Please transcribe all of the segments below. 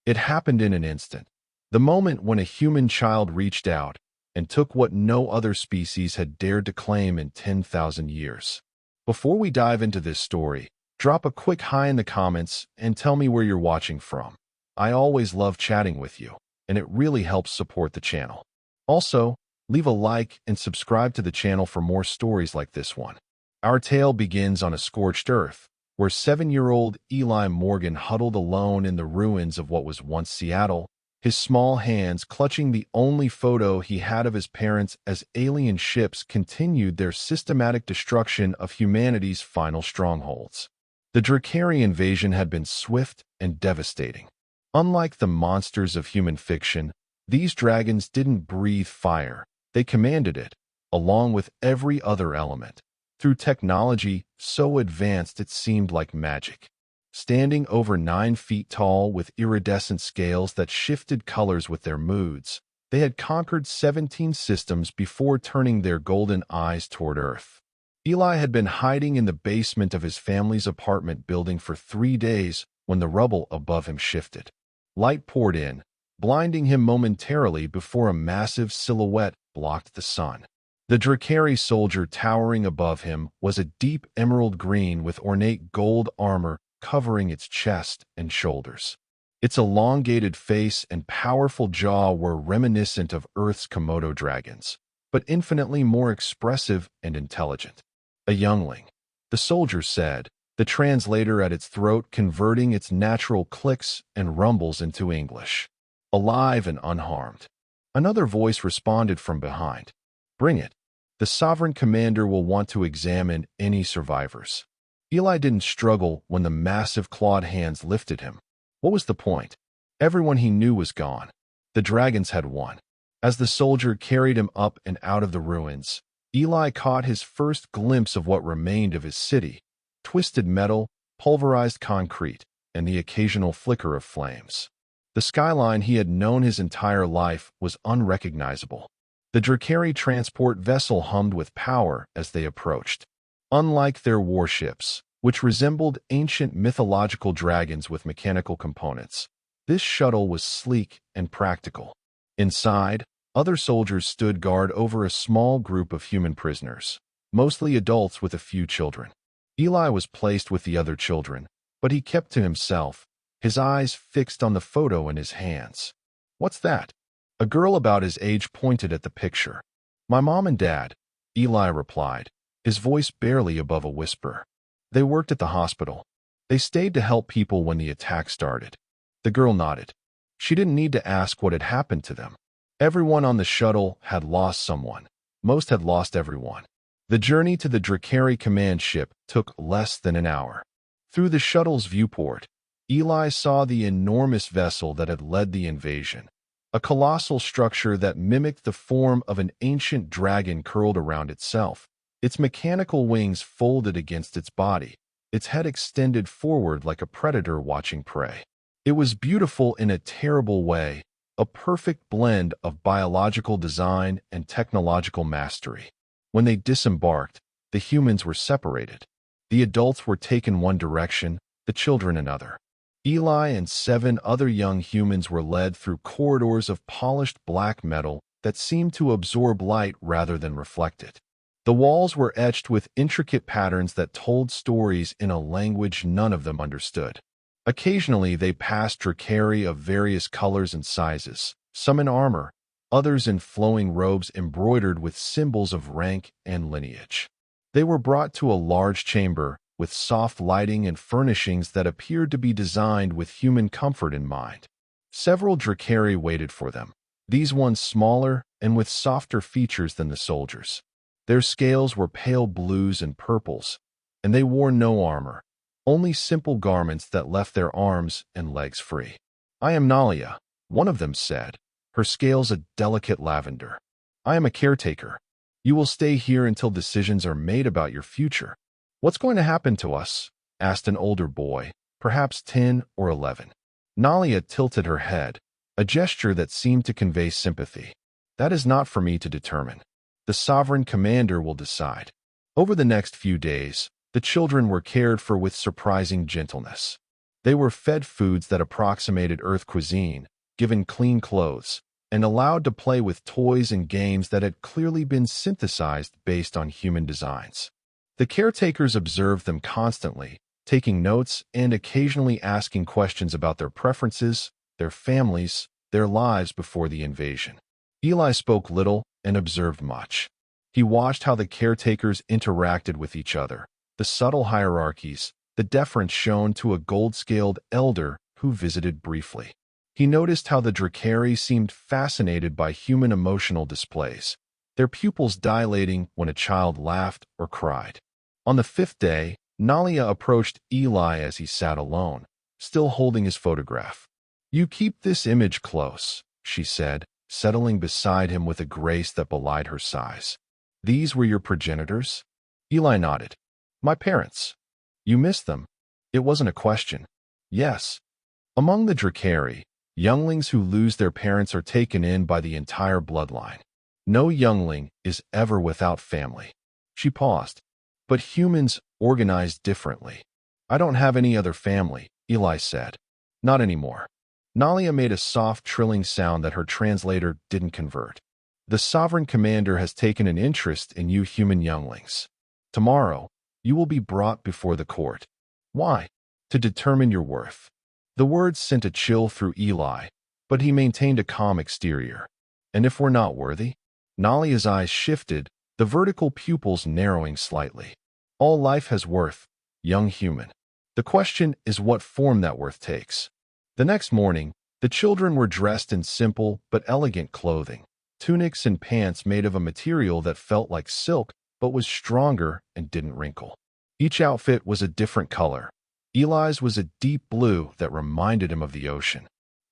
It happened in an instant. The moment when a human child reached out and took what no other species had dared to claim in 10,000 years. Before we dive into this story, drop a quick hi in the comments and tell me where you're watching from. I always love chatting with you, and it really helps support the channel. Also, leave a like and subscribe to the channel for more stories like this one. Our tale begins on a scorched earth, where 7-year-old Eli Morgan huddled alone in the ruins of what was once Seattle, his small hands clutching the only photo he had of his parents as alien ships continued their systematic destruction of humanity's final strongholds. The Drakari invasion had been swift and devastating. Unlike the monsters of human fiction, these dragons didn't breathe fire, they commanded it, along with every other element, through technology so advanced it seemed like magic. Standing over 9 feet tall with iridescent scales that shifted colors with their moods, they had conquered 17 systems before turning their golden eyes toward Earth. Eli had been hiding in the basement of his family's apartment building for 3 days when the rubble above him shifted. Light poured in, blinding him momentarily before a massive silhouette blocked the sun. The Drakari soldier towering above him was a deep emerald green with ornate gold armor covering its chest and shoulders. Its elongated face and powerful jaw were reminiscent of Earth's Komodo dragons, but infinitely more expressive and intelligent. A youngling, the soldier said, the translator at its throat converting its natural clicks and rumbles into English. Alive and unharmed. Another voice responded from behind. Bring it. The sovereign commander will want to examine any survivors. Eli didn't struggle when the massive clawed hands lifted him. What was the point? Everyone he knew was gone. The dragons had won. As the soldier carried him up and out of the ruins, Eli caught his first glimpse of what remained of his city: twisted metal, pulverized concrete, and the occasional flicker of flames. The skyline he had known his entire life was unrecognizable. The Drakari transport vessel hummed with power as they approached. Unlike their warships, which resembled ancient mythological dragons with mechanical components, this shuttle was sleek and practical. Inside, other soldiers stood guard over a small group of human prisoners, mostly adults with a few children. Eli was placed with the other children, but he kept to himself, his eyes fixed on the photo in his hands. What's that? A girl about his age pointed at the picture. My mom and dad, Eli replied, his voice barely above a whisper. They worked at the hospital. They stayed to help people when the attack started. The girl nodded. She didn't need to ask what had happened to them. Everyone on the shuttle had lost someone. Most had lost everyone. The journey to the Drakari command ship took less than an hour. Through the shuttle's viewport, Eli saw the enormous vessel that had led the invasion. A colossal structure that mimicked the form of an ancient dragon curled around itself, its mechanical wings folded against its body, its head extended forward like a predator watching prey. It was beautiful in a terrible way, a perfect blend of biological design and technological mastery. When they disembarked, the humans were separated. The adults were taken one direction, the children another. Eli and 7 other young humans were led through corridors of polished black metal that seemed to absorb light rather than reflect it. The walls were etched with intricate patterns that told stories in a language none of them understood. Occasionally they passed Drakari of various colors and sizes, some in armor, others in flowing robes embroidered with symbols of rank and lineage. They were brought to a large chamber with soft lighting and furnishings that appeared to be designed with human comfort in mind. Several Drakari waited for them, these ones smaller and with softer features than the soldiers. Their scales were pale blues and purples, and they wore no armor, only simple garments that left their arms and legs free. I am Nalia, one of them said, her scales a delicate lavender. I am a caretaker. You will stay here until decisions are made about your future. What's going to happen to us? Asked an older boy, perhaps 10 or 11. Nalia tilted her head, a gesture that seemed to convey sympathy. That is not for me to determine. The sovereign commander will decide. Over the next few days, the children were cared for with surprising gentleness. They were fed foods that approximated Earth cuisine, given clean clothes, and allowed to play with toys and games that had clearly been synthesized based on human designs. The caretakers observed them constantly, taking notes and occasionally asking questions about their preferences, their families, their lives before the invasion. Eli spoke little and observed much. He watched how the caretakers interacted with each other, the subtle hierarchies, the deference shown to a gold-scaled elder who visited briefly. He noticed how the Drakari seemed fascinated by human emotional displays, their pupils dilating when a child laughed or cried. On the fifth day, Nalia approached Eli as he sat alone, still holding his photograph. "You keep this image close," she said, settling beside him with a grace that belied her size. "These were your progenitors?" Eli nodded. "My parents." "You miss them?" It wasn't a question. "Yes." Among the Drakari, younglings who lose their parents are taken in by the entire bloodline. No youngling is ever without family. She paused. "But humans organize differently." "I don't have any other family," Eli said. "Not anymore." Nalia made a soft trilling sound that her translator didn't convert. "The Sovereign Commander has taken an interest in you human younglings. Tomorrow, you will be brought before the court." "Why?" "To determine your worth." The words sent a chill through Eli, but he maintained a calm exterior. "And if we're not worthy?" Nalia's eyes shifted, the vertical pupils narrowing slightly. "All life has worth, young human. The question is what form that worth takes." The next morning, the children were dressed in simple but elegant clothing, tunics and pants made of a material that felt like silk but was stronger and didn't wrinkle. Each outfit was a different color. Eli's was a deep blue that reminded him of the ocean.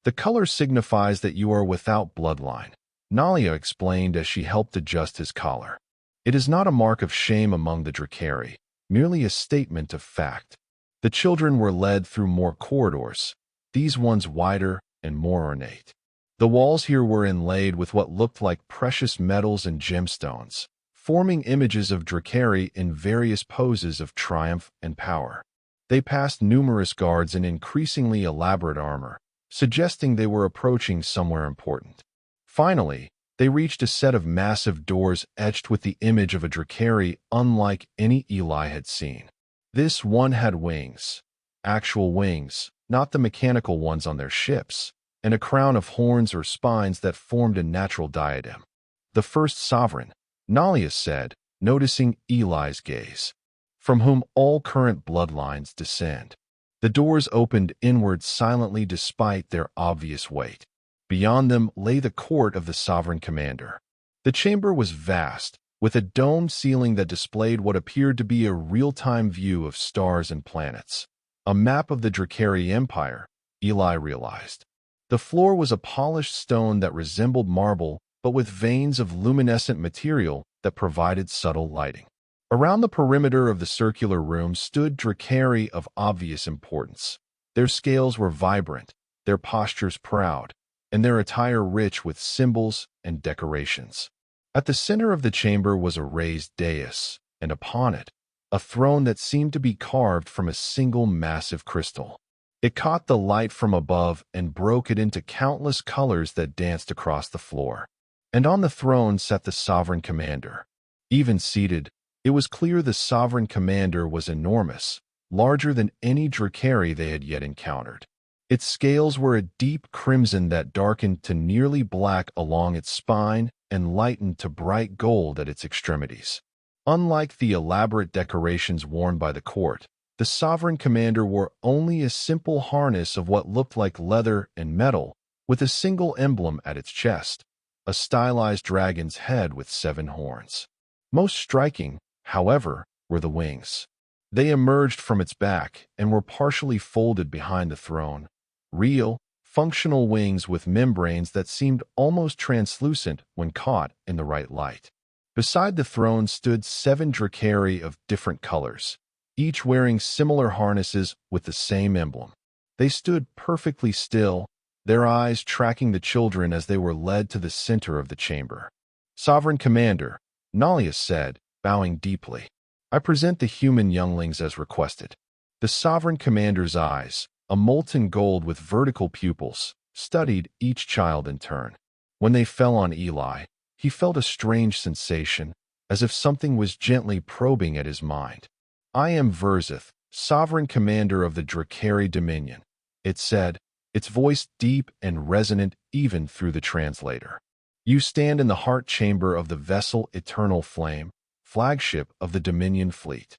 "The color signifies that you are without bloodline," Nalia explained as she helped adjust his collar. "It is not a mark of shame among the Drakari, merely a statement of fact." The children were led through more corridors, these ones wider and more ornate. The walls here were inlaid with what looked like precious metals and gemstones, forming images of Drakari in various poses of triumph and power. They passed numerous guards in increasingly elaborate armor, suggesting they were approaching somewhere important. Finally, they reached a set of massive doors etched with the image of a Drakari unlike any Eli had seen. This one had wings, actual wings, not the mechanical ones on their ships, and a crown of horns or spines that formed a natural diadem. "The first sovereign," Nalia said, noticing Eli's gaze, "from whom all current bloodlines descend." The doors opened inward silently despite their obvious weight. Beyond them lay the court of the Sovereign Commander. The chamber was vast, with a domed ceiling that displayed what appeared to be a real-time view of stars and planets. A map of the Drakari Empire, Eli realized. The floor was a polished stone that resembled marble, but with veins of luminescent material that provided subtle lighting. Around the perimeter of the circular room stood Drakari of obvious importance. Their scales were vibrant, their postures proud, and their attire rich with symbols and decorations. At the center of the chamber was a raised dais, and upon it, a throne that seemed to be carved from a single massive crystal. It caught the light from above and broke it into countless colors that danced across the floor. And on the throne sat the Sovereign Commander. Even seated, it was clear the Sovereign Commander was enormous, larger than any Drakari they had yet encountered. Its scales were a deep crimson that darkened to nearly black along its spine and lightened to bright gold at its extremities. Unlike the elaborate decorations worn by the court, the Sovereign Commander wore only a simple harness of what looked like leather and metal, with a single emblem at its chest, a stylized dragon's head with 7 horns. Most striking, however, were the wings. They emerged from its back and were partially folded behind the throne. Real, functional wings with membranes that seemed almost translucent when caught in the right light. Beside the throne stood 7 Drakari of different colors, each wearing similar harnesses with the same emblem. They stood perfectly still, their eyes tracking the children as they were led to the center of the chamber. "Sovereign Commander," Nalia said, bowing deeply, "I present the human younglings as requested." The Sovereign Commander's eyes, a molten gold with vertical pupils, studied each child in turn. When they fell on Eli, he felt a strange sensation, as if something was gently probing at his mind. "I am Verzith, sovereign commander of the Drakari Dominion," it said, its voice deep and resonant even through the translator. "You stand in the heart chamber of the vessel Eternal Flame, flagship of the Dominion fleet."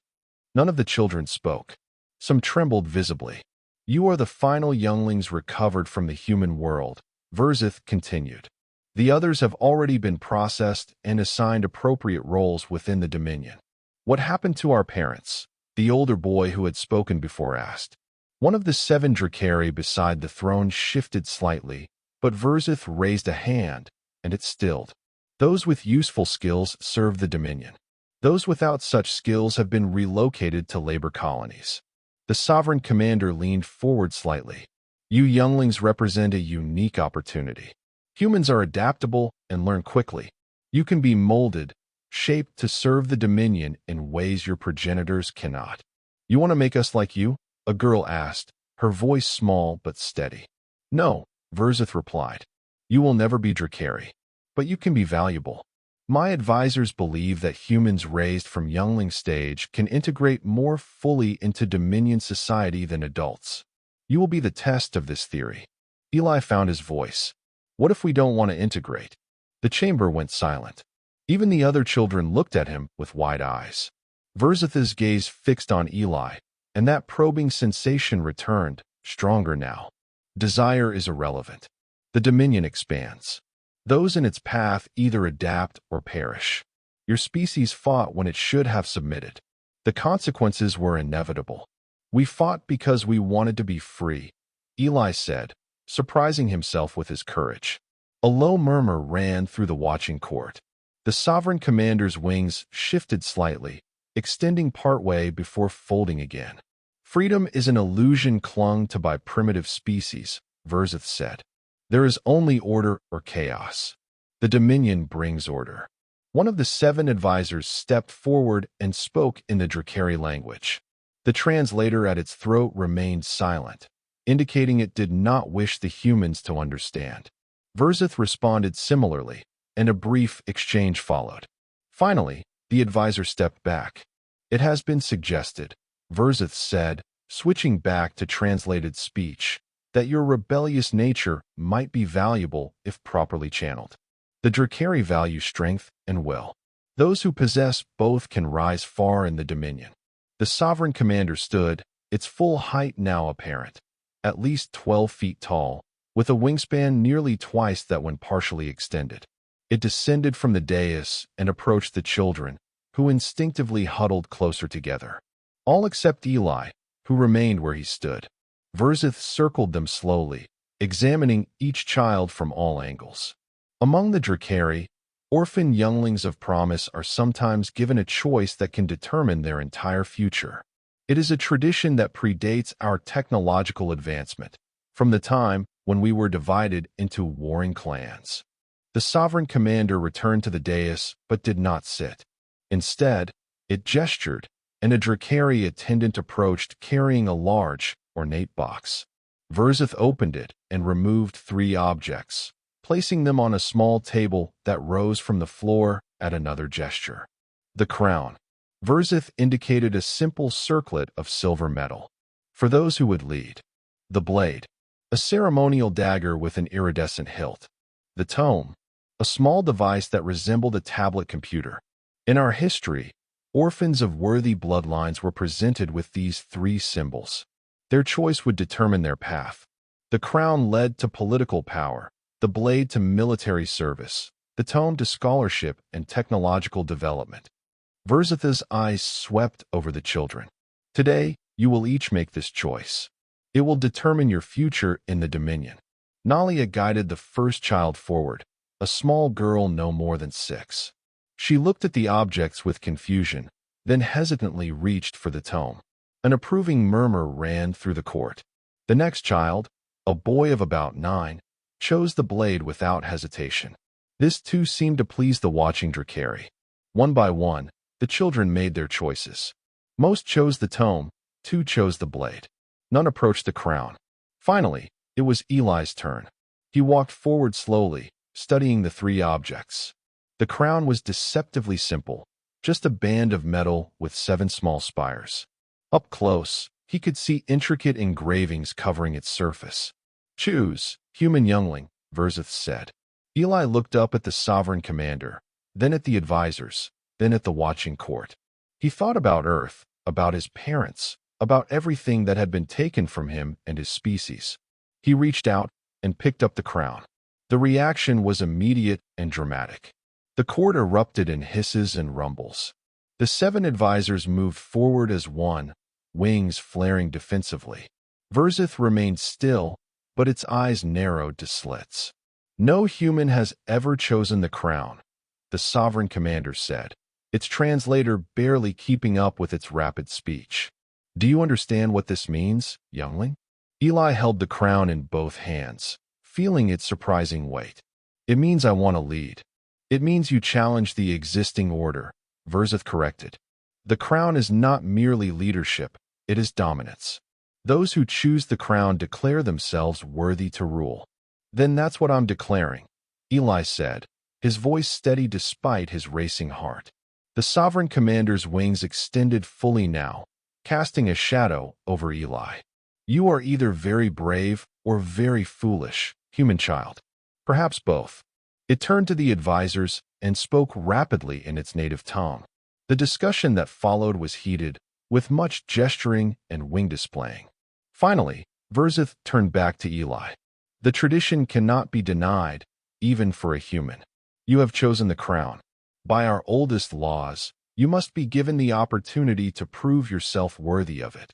None of the children spoke. Some trembled visibly. "You are the final younglings recovered from the human world," Verzith continued. "The others have already been processed and assigned appropriate roles within the Dominion." "What happened to our parents?" the older boy who had spoken before asked. One of the 7 Drakari beside the throne shifted slightly, but Verzith raised a hand, and it stilled. "Those with useful skills serve the Dominion. Those without such skills have been relocated to labor colonies." The sovereign commander leaned forward slightly. "You younglings represent a unique opportunity. Humans are adaptable and learn quickly. You can be molded, shaped to serve the Dominion in ways your progenitors cannot." "You want to make us like you?" a girl asked, her voice small but steady. "No," Verzith replied. "You will never be Drakari. But you can be valuable. My advisors believe that humans raised from youngling stage can integrate more fully into Dominion society than adults. You will be the test of this theory." Eli found his voice. "What if we don't want to integrate?" The chamber went silent. Even the other children looked at him with wide eyes. Verzith's gaze fixed on Eli, and that probing sensation returned, stronger now. Desire is irrelevant. The Dominion expands. Those in its path either adapt or perish. Your species fought when it should have submitted. The consequences were inevitable. "We fought because we wanted to be free," Eli said, surprising himself with his courage. A low murmur ran through the watching court. The sovereign commander's wings shifted slightly, extending partway before folding again. "Freedom is an illusion clung to by primitive species," Verzith said. "There is only order or chaos. The Dominion brings order." One of the 7 advisors stepped forward and spoke in the Drakari language. The translator at its throat remained silent, indicating it did not wish the humans to understand. Verzith responded similarly, and a brief exchange followed. Finally, the advisor stepped back. "It has been suggested," Verzith said, switching back to translated speech, "that your rebellious nature might be valuable if properly channeled. The Drakari value strength and will. Those who possess both can rise far in the Dominion." The sovereign commander stood, its full height now apparent, at least 12 feet tall, with a wingspan nearly twice that when partially extended. It descended from the dais and approached the children, who instinctively huddled closer together. All except Eli, who remained where he stood. Verzith circled them slowly, examining each child from all angles. Among the Drakari, orphan younglings of promise are sometimes given a choice that can determine their entire future. It is a tradition that predates our technological advancement, from the time when we were divided into warring clans. The sovereign commander returned to the dais but did not sit. Instead, it gestured, and a Drakari attendant approached carrying a large, ornate box. Verzith opened it and removed 3 objects, placing them on a small table that rose from the floor at another gesture. The crown. Verzith indicated a simple circlet of silver metal. For those who would lead. The blade. A ceremonial dagger with an iridescent hilt. The tome. A small device that resembled a tablet computer. In our history, orphans of worthy bloodlines were presented with these 3 symbols. Their choice would determine their path. The crown led to political power, the blade to military service, the tome to scholarship and technological development. Verzith's eyes swept over the children. "Today, you will each make this choice. It will determine your future in the Dominion." Nalia guided the first child forward, a small girl no more than 6. She looked at the objects with confusion, then hesitantly reached for the tome. An approving murmur ran through the court. The next child, a boy of about 9, chose the blade without hesitation. This too seemed to please the watching Drakari. One by one, the children made their choices. Most chose the tome, 2 chose the blade. None approached the crown. Finally, it was Eli's turn. He walked forward slowly, studying the three objects. The crown was deceptively simple, just a band of metal with 7 small spires. Up close, he could see intricate engravings covering its surface. "Choose, human youngling," Verzeth said. Eli looked up at the sovereign commander, then at the advisors, then at the watching court. He thought about Earth, about his parents, about everything that had been taken from him and his species. He reached out and picked up the crown. The reaction was immediate and dramatic. The court erupted in hisses and rumbles. The 7 advisors moved forward as one, wings flaring defensively. Verzeth remained still, but its eyes narrowed to slits. "No human has ever chosen the crown," the sovereign commander said, its translator barely keeping up with its rapid speech. "Do you understand what this means, youngling?" Eli held the crown in both hands, feeling its surprising weight. "It means I want to lead. It means you challenge the existing order," Verzeth corrected. "The crown is not merely leadership, it is dominance. Those who choose the crown declare themselves worthy to rule." "Then that's what I'm declaring," Eli said, his voice steady despite his racing heart. The sovereign commander's wings extended fully now, casting a shadow over Eli. "You are either very brave or very foolish, human child. Perhaps both." It turned to the advisors and spoke rapidly in its native tongue. The discussion that followed was heated, with much gesturing and wing displaying. Finally, Verzeth turned back to Eli. "The tradition cannot be denied, even for a human. You have chosen the crown. By our oldest laws, you must be given the opportunity to prove yourself worthy of it."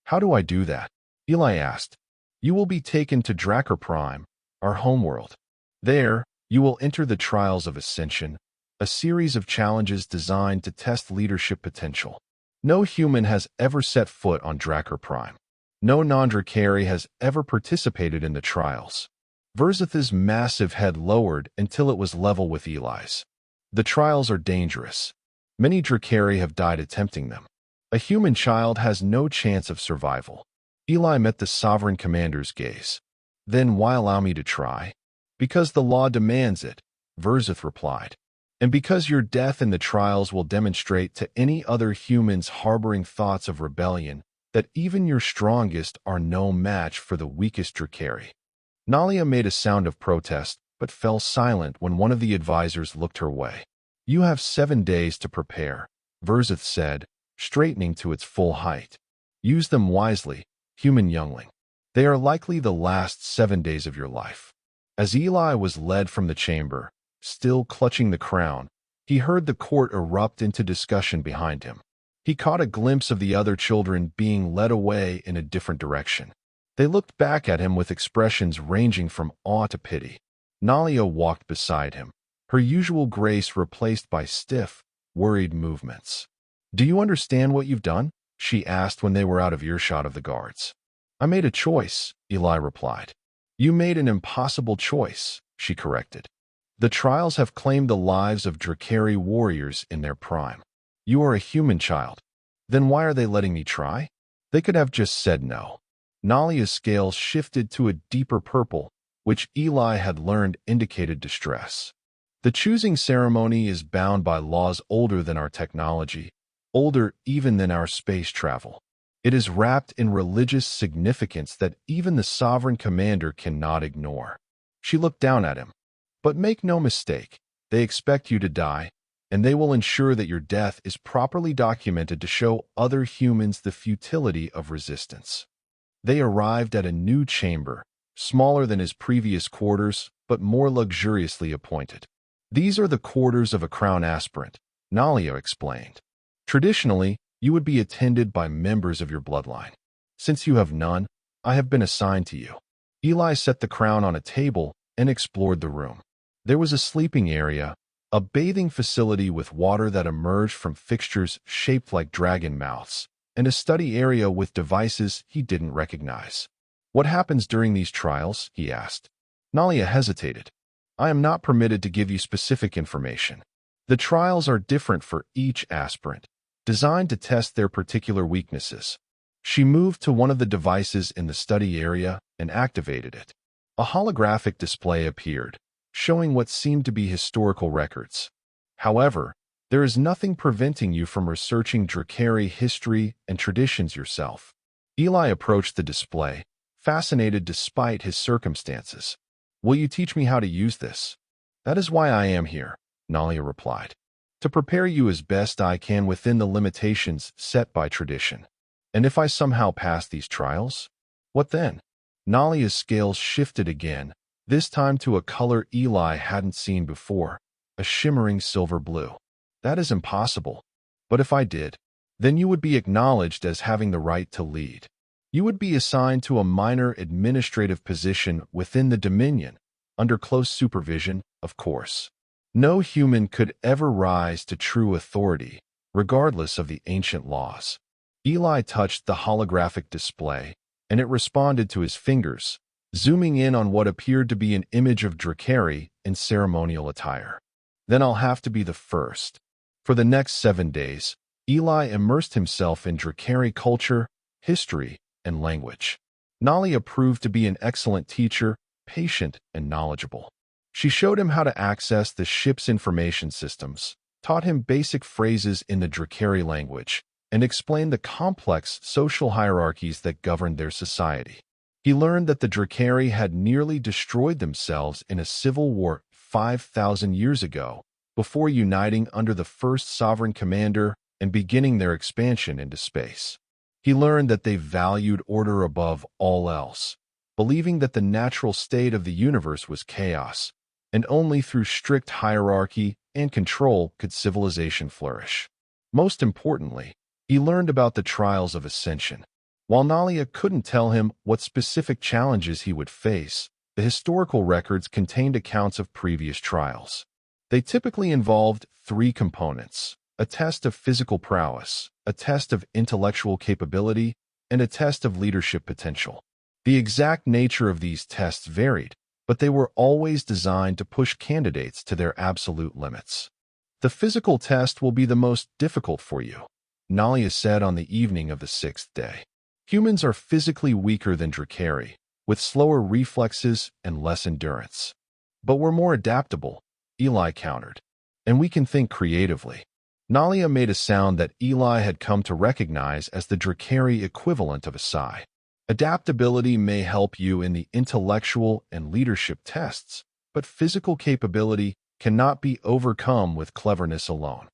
"How do I do that?" Eli asked. "You will be taken to Drakkar Prime, our homeworld. There, you will enter the Trials of Ascension, a series of challenges designed to test leadership potential. No human has ever set foot on Drakkar Prime. No non-Drakkari has ever participated in the trials." Verzeth's massive head lowered until it was level with Eli's. "The trials are dangerous. Many Drakkari have died attempting them. A human child has no chance of survival." Eli met the sovereign commander's gaze. "Then why allow me to try?" "Because the law demands it," Verzeth replied. "And because your death in the trials will demonstrate to any other humans harboring thoughts of rebellion that even your strongest are no match for the weakest Drakkari." Nalia made a sound of protest, but fell silent when one of the advisors looked her way. "You have 7 days to prepare," Verzeth said, straightening to its full height. "Use them wisely, human youngling. They are likely the last 7 days of your life." As Eli was led from the chamber, still clutching the crown, he heard the court erupt into discussion behind him. He caught a glimpse of the other children being led away in a different direction. They looked back at him with expressions ranging from awe to pity. Nalia walked beside him, her usual grace replaced by stiff, worried movements. "Do you understand what you've done?" she asked when they were out of earshot of the guards. "I made a choice," Eli replied. "You made an impossible choice," she corrected. "The trials have claimed the lives of Drakkari warriors in their prime. You are a human child. Then why are they letting me try?" They could have just said no. Nalia's scales shifted to a deeper purple, which Eli had learned indicated distress. "The choosing ceremony is bound by laws older than our technology, older even than our space travel. It is wrapped in religious significance that even the sovereign commander cannot ignore." She looked down at him. "But make no mistake, they expect you to die, and they will ensure that your death is properly documented to show other humans the futility of resistance." They arrived at a new chamber, smaller than his previous quarters, but more luxuriously appointed. "These are the quarters of a crown aspirant," Nalia explained. "Traditionally, you would be attended by members of your bloodline. Since you have none, I have been assigned to you." Eli set the crown on a table and explored the room. There was a sleeping area, a bathing facility with water that emerged from fixtures shaped like dragon mouths, and a study area with devices he didn't recognize. "What happens during these trials?" he asked. Nalia hesitated. "I am not permitted to give you specific information. The trials are different for each aspirant, designed to test their particular weaknesses." She moved to one of the devices in the study area and activated it. A holographic display appeared, showing what seemed to be historical records. However, there is nothing preventing you from researching Drakari history and traditions yourself. Eli approached the display, fascinated despite his circumstances. Will you teach me how to use this? That is why I am here, Nalia replied. To prepare you as best I can within the limitations set by tradition. And if I somehow pass these trials? What then? Nalia's scales shifted again, this time to a color Eli hadn't seen before, a shimmering silver blue. That is impossible. But if I did, then you would be acknowledged as having the right to lead. You would be assigned to a minor administrative position within the Dominion, under close supervision, of course. No human could ever rise to true authority, regardless of the ancient laws. Eli touched the holographic display, and it responded to his fingers, zooming in on what appeared to be an image of Drakari in ceremonial attire. Then I'll have to be the first. For the next 7 days, Eli immersed himself in Drakari culture, history, and language. Nalia proved to be an excellent teacher, patient, and knowledgeable. She showed him how to access the ship's information systems, taught him basic phrases in the Drakari language, and explained the complex social hierarchies that governed their society. He learned that the Drakari had nearly destroyed themselves in a civil war 5,000 years ago, before uniting under the first sovereign commander and beginning their expansion into space. He learned that they valued order above all else, believing that the natural state of the universe was chaos, and only through strict hierarchy and control could civilization flourish. Most importantly, he learned about the trials of ascension. While Nalia couldn't tell him what specific challenges he would face, the historical records contained accounts of previous trials. They typically involved 3 components: a test of physical prowess, a test of intellectual capability, and a test of leadership potential. The exact nature of these tests varied, but they were always designed to push candidates to their absolute limits. The physical test will be the most difficult for you, Nalia said on the evening of the 6th day. Humans are physically weaker than Drakari, with slower reflexes and less endurance. But we're more adaptable, Eli countered, and we can think creatively. Nalia made a sound that Eli had come to recognize as the Drakari equivalent of a sigh. Adaptability may help you in the intellectual and leadership tests, but physical capability cannot be overcome with cleverness alone.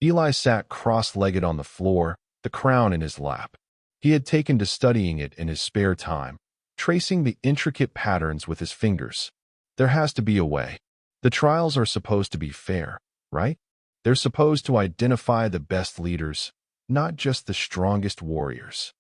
Eli sat cross-legged on the floor, the crown in his lap. He had taken to studying it in his spare time, tracing the intricate patterns with his fingers. There has to be a way. The trials are supposed to be fair, right? They're supposed to identify the best leaders, not just the strongest warriors.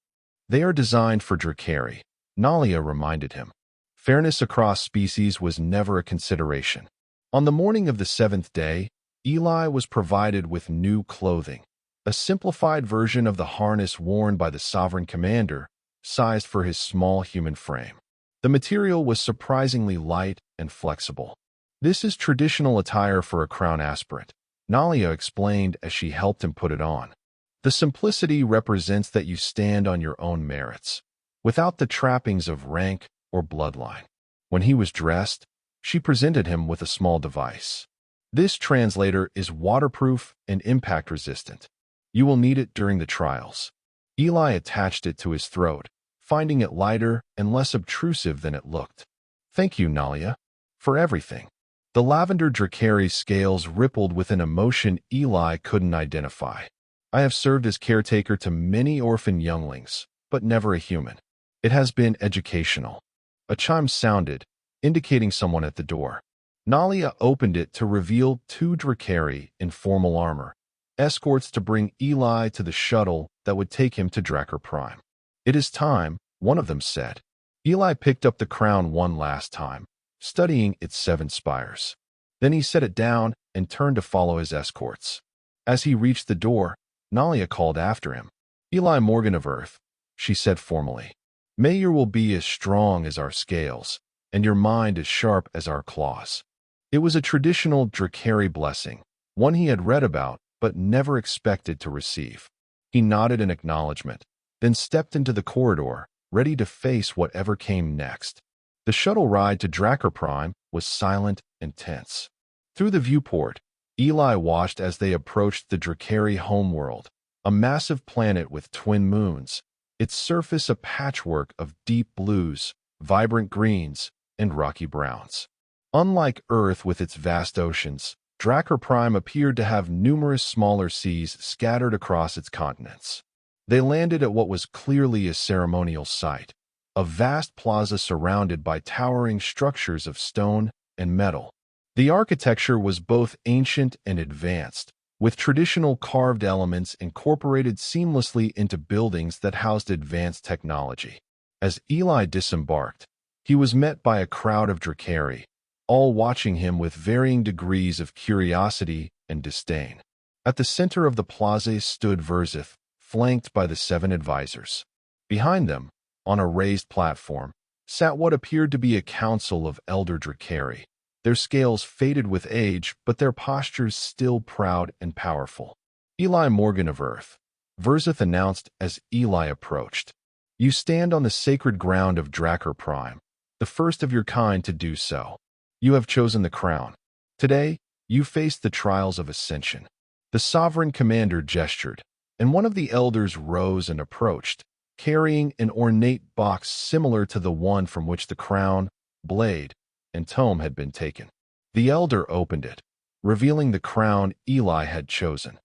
They are designed for Drakari, Nalia reminded him. Fairness across species was never a consideration. On the morning of the 7th day, Eli was provided with new clothing, a simplified version of the harness worn by the sovereign commander, sized for his small human frame. The material was surprisingly light and flexible. This is traditional attire for a crown aspirant, Nalia explained as she helped him put it on. The simplicity represents that you stand on your own merits, without the trappings of rank or bloodline. When he was dressed, she presented him with a small device. This translator is waterproof and impact-resistant. You will need it during the trials. Eli attached it to his throat, finding it lighter and less obtrusive than it looked. Thank you, Nalia, for everything. The lavender Drakari scales rippled with an emotion Eli couldn't identify. I have served as caretaker to many orphan younglings, but never a human. It has been educational. A chime sounded, indicating someone at the door. Nalia opened it to reveal 2 Drakari in formal armor, escorts to bring Eli to the shuttle that would take him to Drakar Prime. It is time, one of them said. Eli picked up the crown one last time, studying its 7 spires. Then he set it down and turned to follow his escorts. As he reached the door, Nalia called after him. Eli Morgan of Earth, she said formally. May your will be as strong as our scales, and your mind as sharp as our claws. It was a traditional Drakari blessing, one he had read about but never expected to receive. He nodded in acknowledgement, then stepped into the corridor, ready to face whatever came next. The shuttle ride to Drakkar Prime was silent and tense. Through the viewport, Eli watched as they approached the Drakkari homeworld, a massive planet with twin moons, its surface a patchwork of deep blues, vibrant greens, and rocky browns. Unlike Earth with its vast oceans, Drakkar Prime appeared to have numerous smaller seas scattered across its continents. They landed at what was clearly a ceremonial site, a vast plaza surrounded by towering structures of stone and metal. The architecture was both ancient and advanced, with traditional carved elements incorporated seamlessly into buildings that housed advanced technology. As Eli disembarked, he was met by a crowd of Drakkari, all watching him with varying degrees of curiosity and disdain. At the center of the plaza stood Verzith, flanked by the 7 advisors. Behind them, on a raised platform, sat what appeared to be a council of elder Drakkari, their scales faded with age, but their postures still proud and powerful. Eli Morgan of Earth, Verzith announced as Eli approached. You stand on the sacred ground of Drakkar Prime, the first of your kind to do so. You have chosen the crown. Today, you face the trials of ascension. The sovereign commander gestured, and one of the elders rose and approached, carrying an ornate box similar to the one from which the crown, blade, and tome had been taken. The elder opened it, revealing the crown Eli had chosen.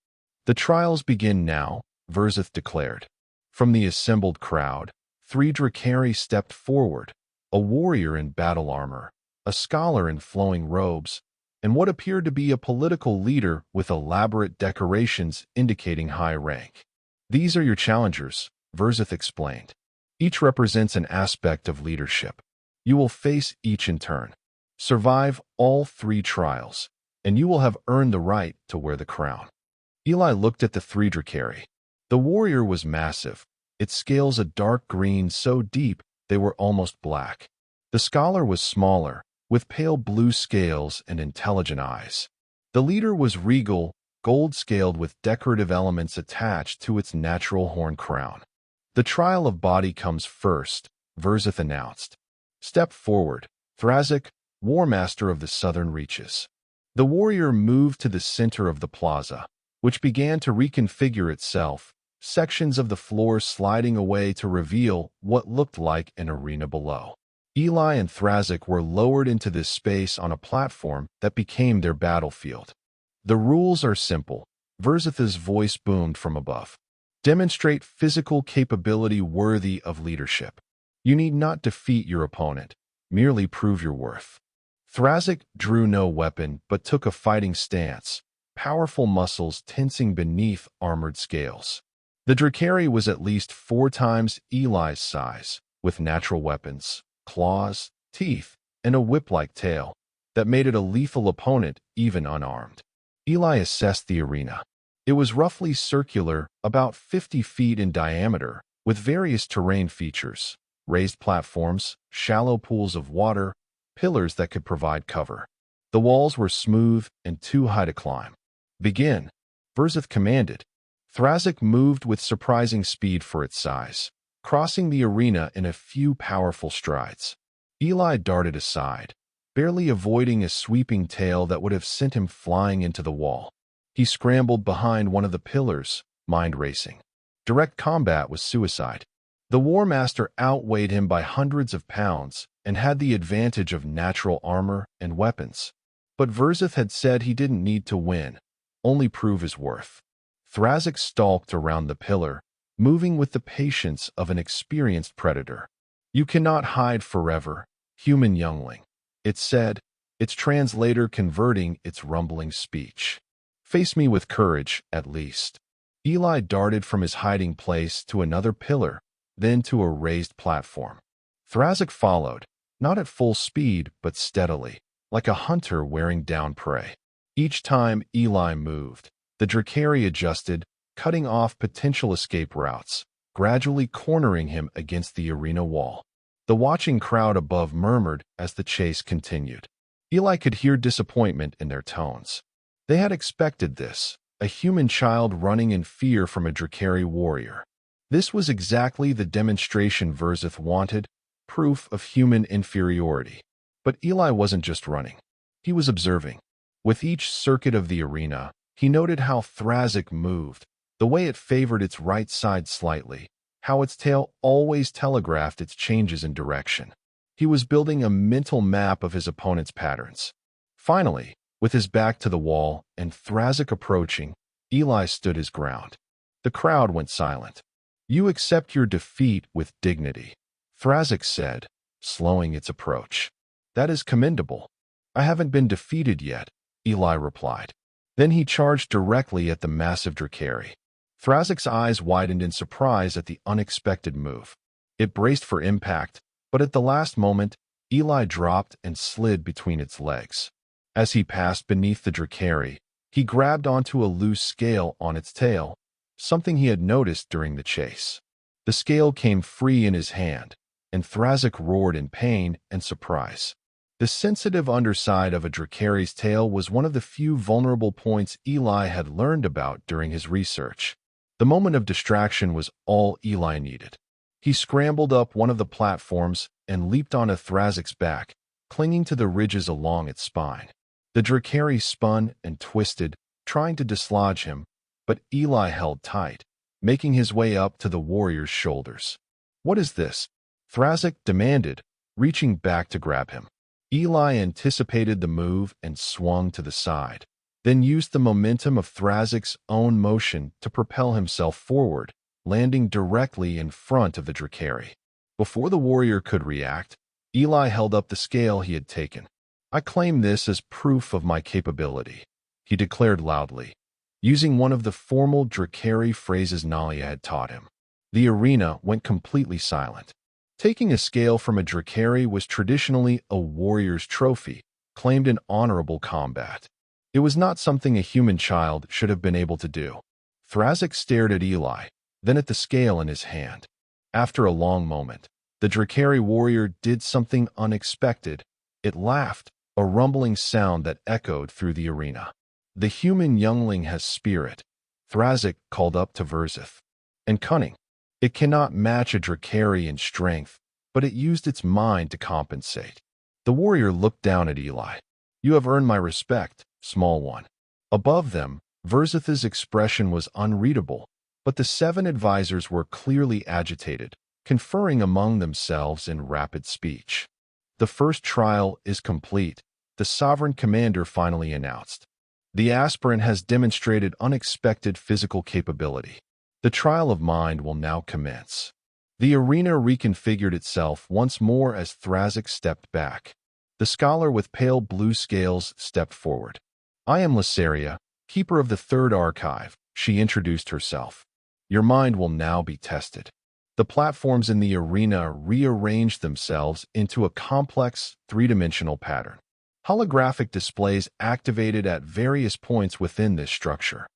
The trials begin now, Verzith declared. From the assembled crowd, 3 Drakkari stepped forward, a warrior in battle armor, a scholar in flowing robes, and what appeared to be a political leader with elaborate decorations indicating high rank. These are your challengers, Verzith explained. Each represents an aspect of leadership. You will face each in turn. Survive all 3 trials, and you will have earned the right to wear the crown. Eli looked at the 3 Drakkari. The warrior was massive, its scales a dark green so deep they were almost black. The scholar was smaller, with pale blue scales and intelligent eyes. The leader was regal, gold-scaled with decorative elements attached to its natural horn crown. The trial of body comes first, Verzith announced. Step forward, Thrazik, War Master of the Southern Reaches. The warrior moved to the center of the plaza, which began to reconfigure itself, sections of the floor sliding away to reveal what looked like an arena below. Eli and Thrazik were lowered into this space on a platform that became their battlefield. The rules are simple, Verzith's voice boomed from above. Demonstrate physical capability worthy of leadership. You need not defeat your opponent, merely prove your worth. Thrazik drew no weapon but took a fighting stance, powerful muscles tensing beneath armored scales. The Drakkari was at least 4 times Eli's size, with natural weapons, claws, teeth, and a whip-like tail that made it a lethal opponent even unarmed. Eli assessed the arena. It was roughly circular, about 50 feet in diameter, with various terrain features, raised platforms, shallow pools of water, pillars that could provide cover. The walls were smooth and too high to climb. Begin, Verzith commanded. Thrazik moved with surprising speed for its size, crossing the arena in a few powerful strides. Eli darted aside, barely avoiding a sweeping tail that would have sent him flying into the wall. He scrambled behind one of the pillars, mind racing. Direct combat was suicide. The War Master outweighed him by hundreds of pounds and had the advantage of natural armor and weapons. But Verzith had said he didn't need to win, only prove his worth. Thrazik stalked around the pillar, moving with the patience of an experienced predator. You cannot hide forever, human youngling, it said, its translator converting its rumbling speech. Face me with courage, at least. Eli darted from his hiding place to another pillar, then to a raised platform. Thrazik followed, not at full speed, but steadily, like a hunter wearing down prey. Each time Eli moved, the Drakkari adjusted, cutting off potential escape routes, gradually cornering him against the arena wall. The watching crowd above murmured as the chase continued. Eli could hear disappointment in their tones. They had expected this, a human child running in fear from a Drakkari warrior. This was exactly the demonstration Verzeth wanted, proof of human inferiority. But Eli wasn't just running. He was observing. With each circuit of the arena, he noted how Thrazik moved, the way it favored its right side slightly, how its tail always telegraphed its changes in direction. He was building a mental map of his opponent's patterns. Finally, with his back to the wall and Thrazik approaching, Eli stood his ground. The crowd went silent. "You accept your defeat with dignity," Thrazik said, slowing its approach. "That is commendable." "I haven't been defeated yet," Eli replied. Then he charged directly at the massive Drakari. Thrazik's eyes widened in surprise at the unexpected move. It braced for impact, but at the last moment, Eli dropped and slid between its legs. As he passed beneath the Drakari, he grabbed onto a loose scale on its tail, something he had noticed during the chase. The scale came free in his hand, and Thrazik roared in pain and surprise. The sensitive underside of a Drakari's tail was one of the few vulnerable points Eli had learned about during his research. The moment of distraction was all Eli needed. He scrambled up one of the platforms and leaped onto Thrazik's back, clinging to the ridges along its spine. The Drakari spun and twisted, trying to dislodge him, but Eli held tight, making his way up to the warrior's shoulders. "What is this?" Thrazik demanded, reaching back to grab him. Eli anticipated the move and swung to the side, then used the momentum of Thrazik's own motion to propel himself forward, landing directly in front of the Drakari. Before the warrior could react, Eli held up the scale he had taken. "I claim this as proof of my capability," he declared loudly, using one of the formal Drakari phrases Nalia had taught him. The arena went completely silent. Taking a scale from a Drakari was traditionally a warrior's trophy, claimed in honorable combat. It was not something a human child should have been able to do. Thrazik stared at Eli, then at the scale in his hand. After a long moment, the Drakari warrior did something unexpected. It laughed, a rumbling sound that echoed through the arena. "The human youngling has spirit," Thrazik called up to Verzeth, "and cunning. It cannot match a Drakari in strength, but it used its mind to compensate." The warrior looked down at Eli. "You have earned my respect, small one." Above them, Verzeth's expression was unreadable, but the 7 advisors were clearly agitated, conferring among themselves in rapid speech. "The first trial is complete," the sovereign commander finally announced. "The aspirant has demonstrated unexpected physical capability. The trial of mind will now commence." The arena reconfigured itself once more as Thrazik stepped back. The scholar with pale blue scales stepped forward. "I am Lysaria, keeper of the third archive," she introduced herself. "Your mind will now be tested." The platforms in the arena rearranged themselves into a complex, three-dimensional pattern. Holographic displays activated at various points within this structure.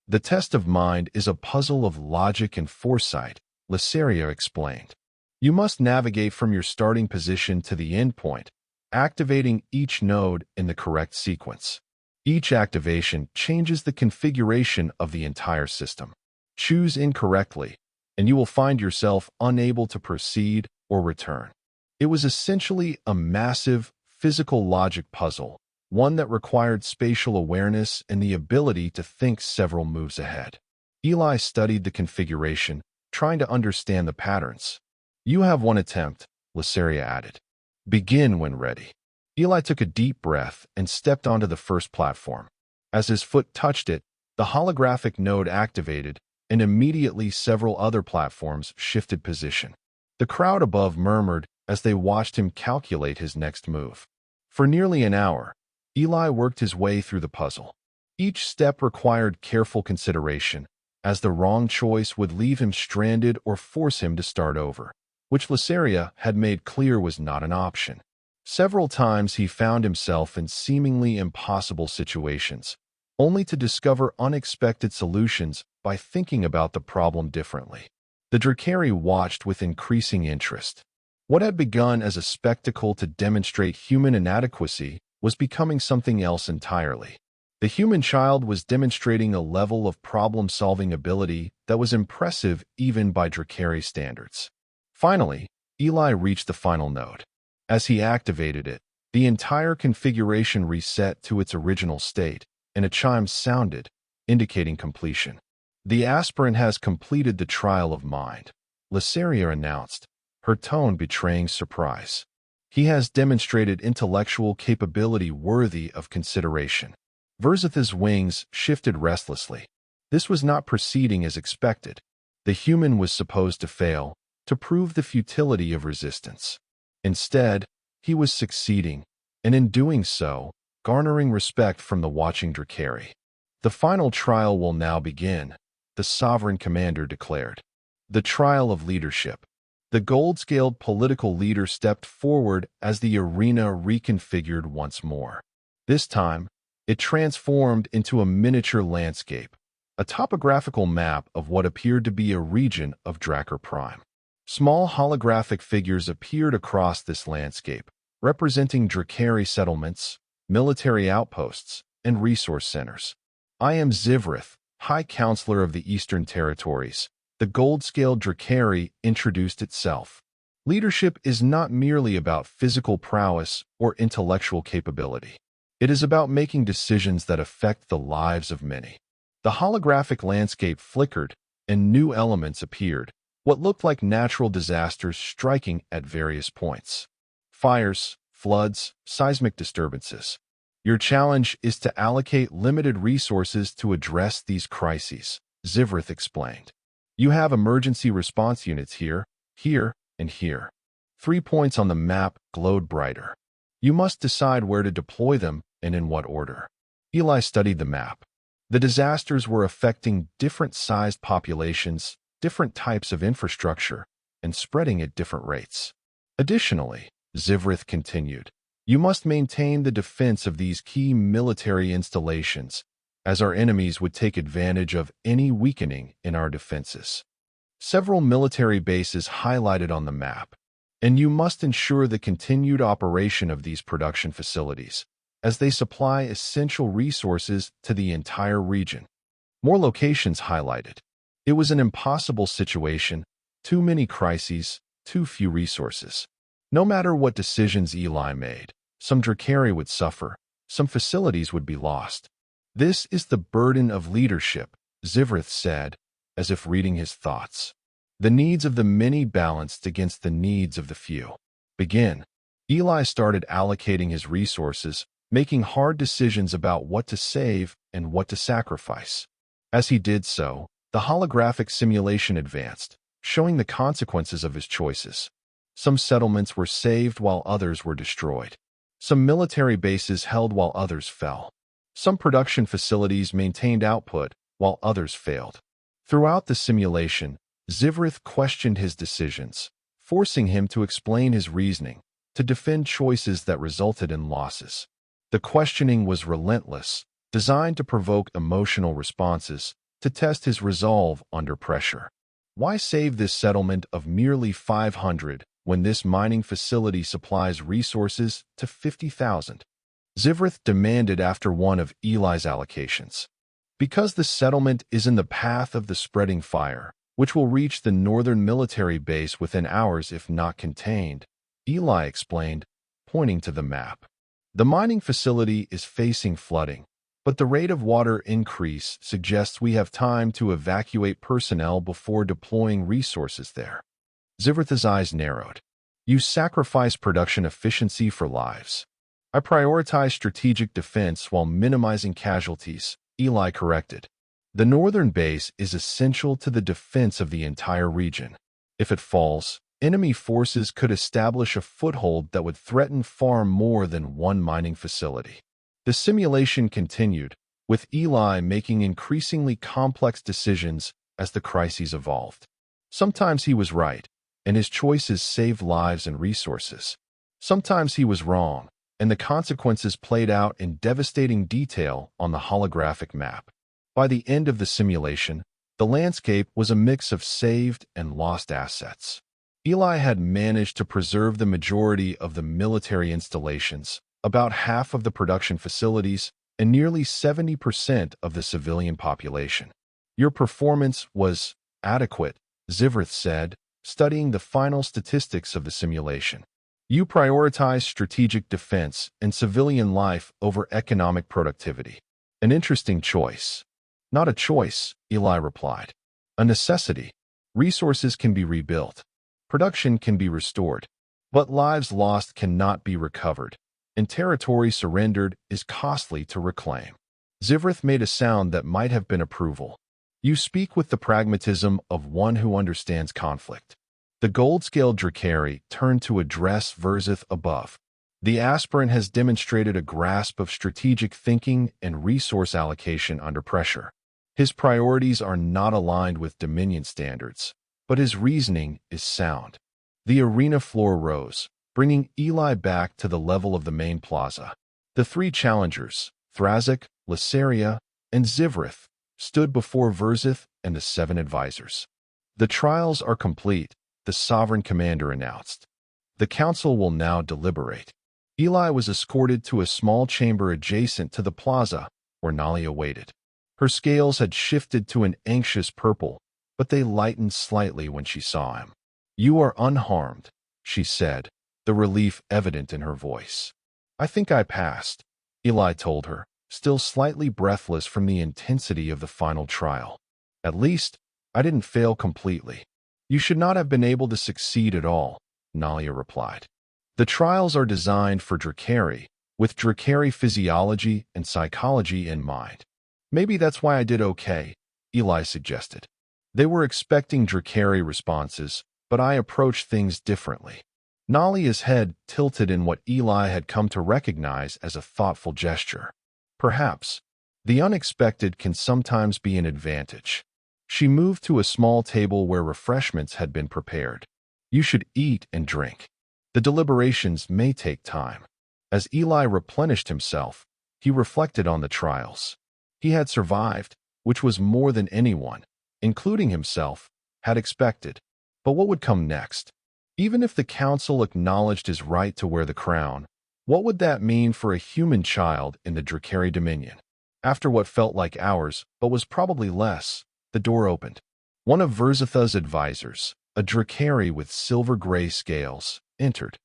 "The test of mind is a puzzle of logic and foresight," Lysaria explained. "You must navigate from your starting position to the endpoint, activating each node in the correct sequence. Each activation changes the configuration of the entire system. Choose incorrectly, and you will find yourself unable to proceed or return." It was essentially a massive, physical logic puzzle, one that required spatial awareness and the ability to think several moves ahead. Eli studied the configuration, trying to understand the patterns. "You have one attempt," Lysaria added. "Begin when ready." Eli took a deep breath and stepped onto the first platform. As his foot touched it, the holographic node activated, and immediately several other platforms shifted position. The crowd above murmured as they watched him calculate his next move. For nearly an hour, Eli worked his way through the puzzle. Each step required careful consideration, as the wrong choice would leave him stranded or force him to start over, which Lysaria had made clear was not an option. Several times he found himself in seemingly impossible situations, only to discover unexpected solutions by thinking about the problem differently. The Drakari watched with increasing interest. What had begun as a spectacle to demonstrate human inadequacy was becoming something else entirely. The human child was demonstrating a level of problem-solving ability that was impressive even by Drakari standards. Finally, Eli reached the final node. As he activated it, the entire configuration reset to its original state, and a chime sounded, indicating completion. The aspirant has completed the trial of mind, Lysaria announced, her tone betraying surprise. He has demonstrated intellectual capability worthy of consideration. Verzatha's wings shifted restlessly. This was not proceeding as expected. The human was supposed to fail, to prove the futility of resistance. Instead, he was succeeding, and in doing so, garnering respect from the watching Drakari. The final trial will now begin, the sovereign commander declared. The trial of leadership. The gold-scaled political leader stepped forward as the arena reconfigured once more. This time, it transformed into a miniature landscape, a topographical map of what appeared to be a region of Drakar Prime. Small holographic figures appeared across this landscape, representing Drakari settlements, military outposts, and resource centers. I am Zivrith, High Counselor of the Eastern Territories. The gold-scaled Drakari introduced itself. Leadership is not merely about physical prowess or intellectual capability. It is about making decisions that affect the lives of many. The holographic landscape flickered, and new elements appeared, what looked like natural disasters striking at various points. Fires, floods, seismic disturbances. Your challenge is to allocate limited resources to address these crises, Zivrith explained. You have emergency response units here, here, and here. 3 points on the map glowed brighter. You must decide where to deploy them and in what order. Eli studied the map. The disasters were affecting different-sized populations, different types of infrastructure, and spreading at different rates. Additionally, Zivrith continued, you must maintain the defense of these key military installations, as our enemies would take advantage of any weakening in our defenses. Several military bases highlighted on the map, and you must ensure the continued operation of these production facilities, as they supply essential resources to the entire region. More locations highlighted. It was an impossible situation, too many crises, too few resources. No matter what decisions Eli made, some Drakari would suffer, some facilities would be lost. This is the burden of leadership, Zivrith said, as if reading his thoughts. The needs of the many balanced against the needs of the few. Begin. Eli started allocating his resources, making hard decisions about what to save and what to sacrifice. As he did so, the holographic simulation advanced, showing the consequences of his choices. Some settlements were saved while others were destroyed. Some military bases held while others fell. Some production facilities maintained output while others failed. Throughout the simulation, Zivrith questioned his decisions, forcing him to explain his reasoning, to defend choices that resulted in losses. The questioning was relentless, designed to provoke emotional responses, to test his resolve under pressure. Why save this settlement of merely 500 when this mining facility supplies resources to 50,000? Zivrith demanded after one of Eli's allocations. Because the settlement is in the path of the spreading fire, which will reach the northern military base within hours if not contained, Eli explained, pointing to the map. The mining facility is facing flooding, but the rate of water increase suggests we have time to evacuate personnel before deploying resources there. Zivrith's eyes narrowed. You sacrifice production efficiency for lives. I prioritize strategic defense while minimizing casualties, Eli corrected. The northern base is essential to the defense of the entire region. If it falls, enemy forces could establish a foothold that would threaten far more than one mining facility. The simulation continued, with Eli making increasingly complex decisions as the crises evolved. Sometimes he was right, and his choices saved lives and resources. Sometimes he was wrong, and the consequences played out in devastating detail on the holographic map. By the end of the simulation, the landscape was a mix of saved and lost assets. Eli had managed to preserve the majority of the military installations, about half of the production facilities, and nearly 70% of the civilian population. Your performance was adequate, Zivrith said, studying the final statistics of the simulation. You prioritize strategic defense and civilian life over economic productivity. An interesting choice. Not a choice, Eli replied. A necessity. Resources can be rebuilt. Production can be restored. But lives lost cannot be recovered, and territory surrendered is costly to reclaim. Zivrith made a sound that might have been approval. You speak with the pragmatism of one who understands conflict. The gold-scaled Drakari turned to address Verzith above. The aspirant has demonstrated a grasp of strategic thinking and resource allocation under pressure. His priorities are not aligned with Dominion standards, but his reasoning is sound. The arena floor rose, bringing Eli back to the level of the main plaza. The three challengers, Thrazik, Lysaria, and Zivrith, stood before Verzith and the 7 advisors. The trials are complete, the Sovereign Commander announced. The Council will now deliberate. Eli was escorted to a small chamber adjacent to the plaza, where Nalia waited. Her scales had shifted to an anxious purple, but they lightened slightly when she saw him. You are unharmed, she said, the relief evident in her voice. I think I passed, Eli told her, still slightly breathless from the intensity of the final trial. At least, I didn't fail completely. You should not have been able to succeed at all, Nalia replied. The trials are designed for Drakari, with Drakari physiology and psychology in mind. Maybe that's why I did okay, Eli suggested. They were expecting Drakari responses, but I approached things differently. Nalia's head tilted in what Eli had come to recognize as a thoughtful gesture. Perhaps. The unexpected can sometimes be an advantage. She moved to a small table where refreshments had been prepared. You should eat and drink. The deliberations may take time. As Eli replenished himself, he reflected on the trials. He had survived, which was more than anyone, including himself, had expected. But what would come next? Even if the Council acknowledged his right to wear the crown, what would that mean for a human child in the Drakari Dominion? After what felt like hours, but was probably less, the door opened. One of Verzitha's advisors, a Drakari with silver-gray scales, entered.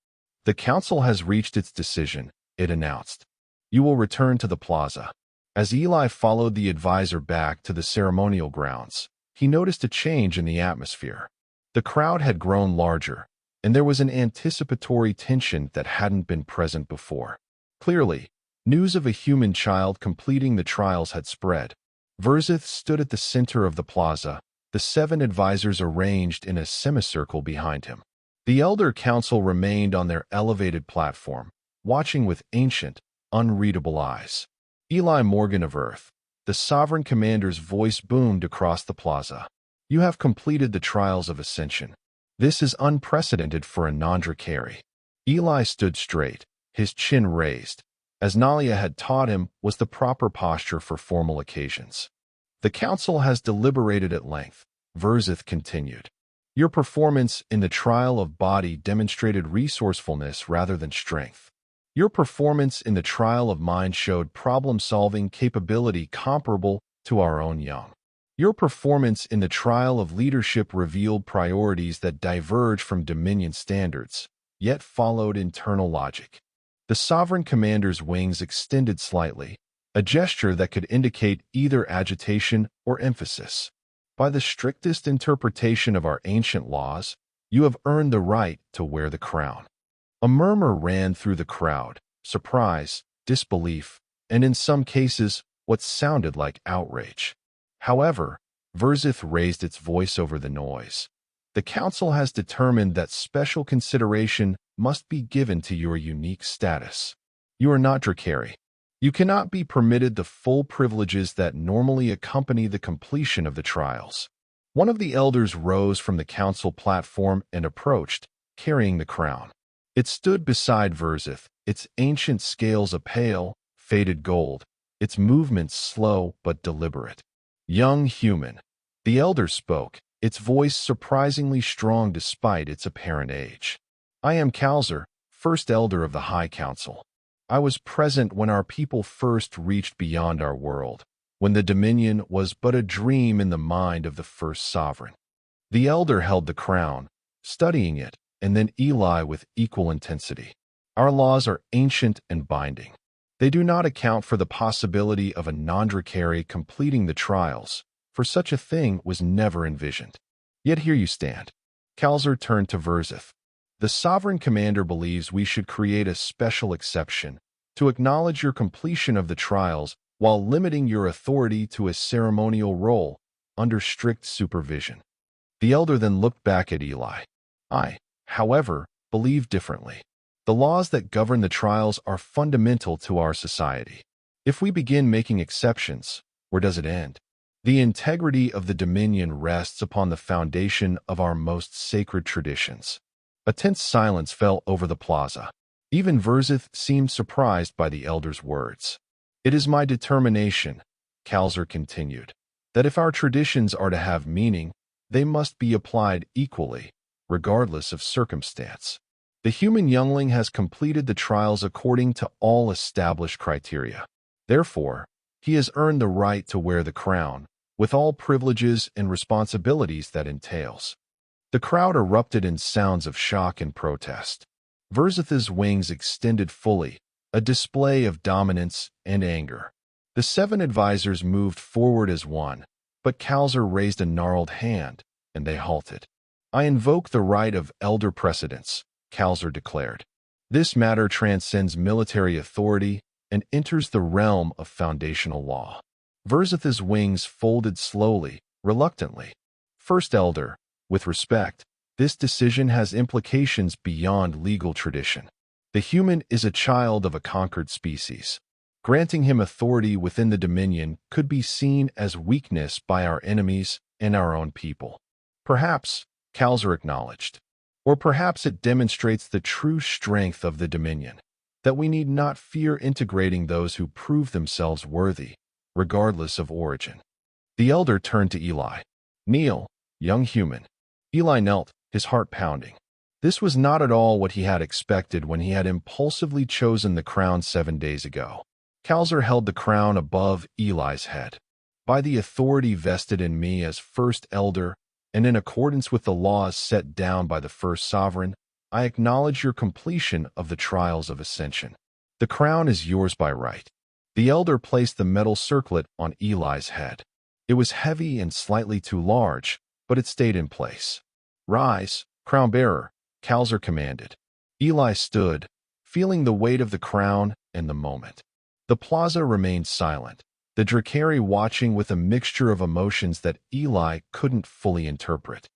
The Council has reached its decision, it announced. You will return to the plaza. As Eli followed the advisor back to the ceremonial grounds, he noticed a change in the atmosphere. The crowd had grown larger, and there was an anticipatory tension that hadn't been present before. Clearly, news of a human child completing the trials had spread. Verzith stood at the center of the plaza, the 7 advisors arranged in a semicircle behind him. The Elder Council remained on their elevated platform, watching with ancient, unreadable eyes. Eli Morgan of Earth, the Sovereign Commander's voice boomed across the plaza. You have completed the trials of ascension. This is unprecedented for a non-Drakari. Eli stood straight, his chin raised, as Nalia had taught him was the proper posture for formal occasions. The Council has deliberated at length, Verzith continued. Your performance in the trial of body demonstrated resourcefulness rather than strength. Your performance in the trial of mind showed problem-solving capability comparable to our own young. Your performance in the trial of leadership revealed priorities that diverge from Dominion standards, yet followed internal logic. The Sovereign Commander's wings extended slightly, a gesture that could indicate either agitation or emphasis. By the strictest interpretation of our ancient laws, you have earned the right to wear the crown. A murmur ran through the crowd, surprise, disbelief, and in some cases, what sounded like outrage. However, Verzith raised its voice over the noise. The Council has determined that special consideration must be given to your unique status. You are not Drakari. You cannot be permitted the full privileges that normally accompany the completion of the trials. One of the elders rose from the Council platform and approached, carrying the crown. It stood beside Verzith, its ancient scales a pale, faded gold, its movements slow but deliberate. Young human, the elder spoke, its voice surprisingly strong despite its apparent age. I am Kalzer, first elder of the High Council. I was present when our people first reached beyond our world, when the Dominion was but a dream in the mind of the first sovereign. The elder held the crown, studying it, and then Eli with equal intensity. Our laws are ancient and binding. They do not account for the possibility of a non-Drakari completing the trials, for such a thing was never envisioned. Yet here you stand. Kalzer turned to Verzith. The Sovereign Commander believes we should create a special exception to acknowledge your completion of the trials while limiting your authority to a ceremonial role under strict supervision. The elder then looked back at Eli. I, however, believe differently. The laws that govern the trials are fundamental to our society. If we begin making exceptions, where does it end? The integrity of the Dominion rests upon the foundation of our most sacred traditions. A tense silence fell over the plaza. Even Verzith seemed surprised by the elder's words. It is my determination, Kalzer continued, that if our traditions are to have meaning, they must be applied equally, regardless of circumstance. The human youngling has completed the trials according to all established criteria. Therefore, he has earned the right to wear the crown, with all privileges and responsibilities that entails. The crowd erupted in sounds of shock and protest. Verzith's wings extended fully, a display of dominance and anger. The 7 advisors moved forward as one, but Kalzer raised a gnarled hand, and they halted. I invoke the right of elder precedence, Kalzer declared. This matter transcends military authority and enters the realm of foundational law. Verzith's wings folded slowly, reluctantly. First Elder, with respect, this decision has implications beyond legal tradition. The human is a child of a conquered species. Granting him authority within the Dominion could be seen as weakness by our enemies and our own people. Perhaps, Kalzer acknowledged, or perhaps it demonstrates the true strength of the Dominion, that we need not fear integrating those who prove themselves worthy, regardless of origin. The elder turned to Eli. Kneel, young human. Eli knelt, his heart pounding. This was not at all what he had expected when he had impulsively chosen the crown 7 days ago. Kalzer held the crown above Eli's head. By the authority vested in me as first elder, and in accordance with the laws set down by the first sovereign, I acknowledge your completion of the trials of ascension. The crown is yours by right. The elder placed the metal circlet on Eli's head. It was heavy and slightly too large, but it stayed in place. Rise, crown bearer, Kalzer commanded. Eli stood, feeling the weight of the crown and the moment. The plaza remained silent, the Drakari watching with a mixture of emotions that Eli couldn't fully interpret.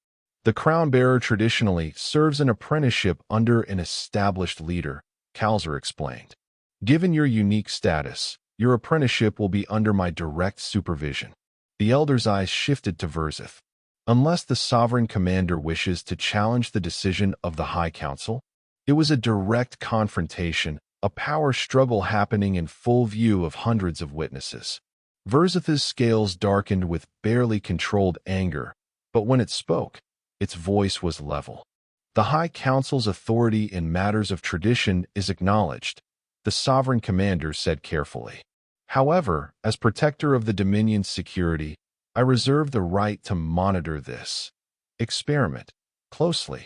The crown bearer traditionally serves an apprenticeship under an established leader, Kalzer explained. Given your unique status, your apprenticeship will be under my direct supervision. The elder's eyes shifted to Verzith. Unless the sovereign commander wishes to challenge the decision of the High Council, it was a direct confrontation, a power struggle happening in full view of hundreds of witnesses. Verzith's scales darkened with barely controlled anger, but when it spoke, its voice was level. The High Council's authority in matters of tradition is acknowledged, the sovereign commander said carefully. However, as protector of the Dominion's security, I reserve the right to monitor this experiment closely.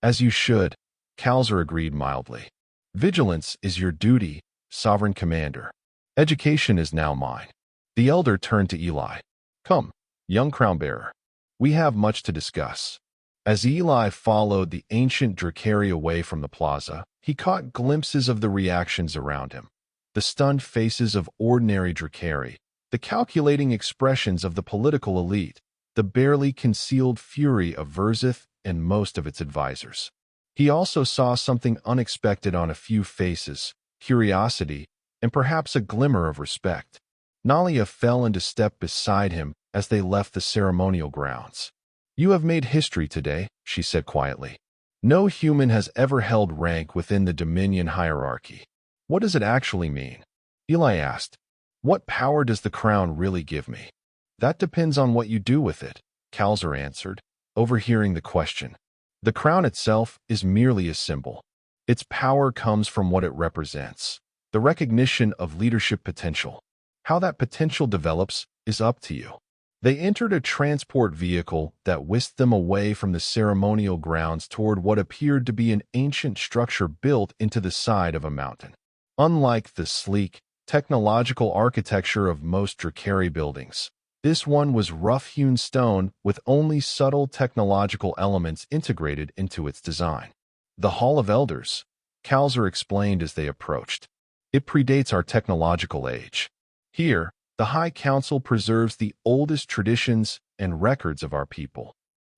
As you should, Kalzer agreed mildly. Vigilance is your duty, sovereign commander. Education is now mine. The elder turned to Eli. Come, young crown bearer. We have much to discuss. As Eli followed the ancient Drakari away from the plaza, he caught glimpses of the reactions around him. The stunned faces of ordinary Drakari, the calculating expressions of the political elite, the barely concealed fury of Verzith and most of its advisors. He also saw something unexpected on a few faces, curiosity, and perhaps a glimmer of respect. Nalia fell into step beside him as they left the ceremonial grounds. You have made history today, she said quietly. No human has ever held rank within the Dominion hierarchy. What does it actually mean? Eli asked. What power does the crown really give me? That depends on what you do with it, Kalzer answered, overhearing the question. The crown itself is merely a symbol. Its power comes from what it represents. the recognition of leadership potential. How that potential develops is up to you. They entered a transport vehicle that whisked them away from the ceremonial grounds toward what appeared to be an ancient structure built into the side of a mountain. Unlike the sleek, technological architecture of most Drakari buildings, this one was rough-hewn stone with only subtle technological elements integrated into its design. The Hall of Elders, Kalzer explained as they approached. It predates our technological age. Here, the High Council preserves the oldest traditions and records of our people.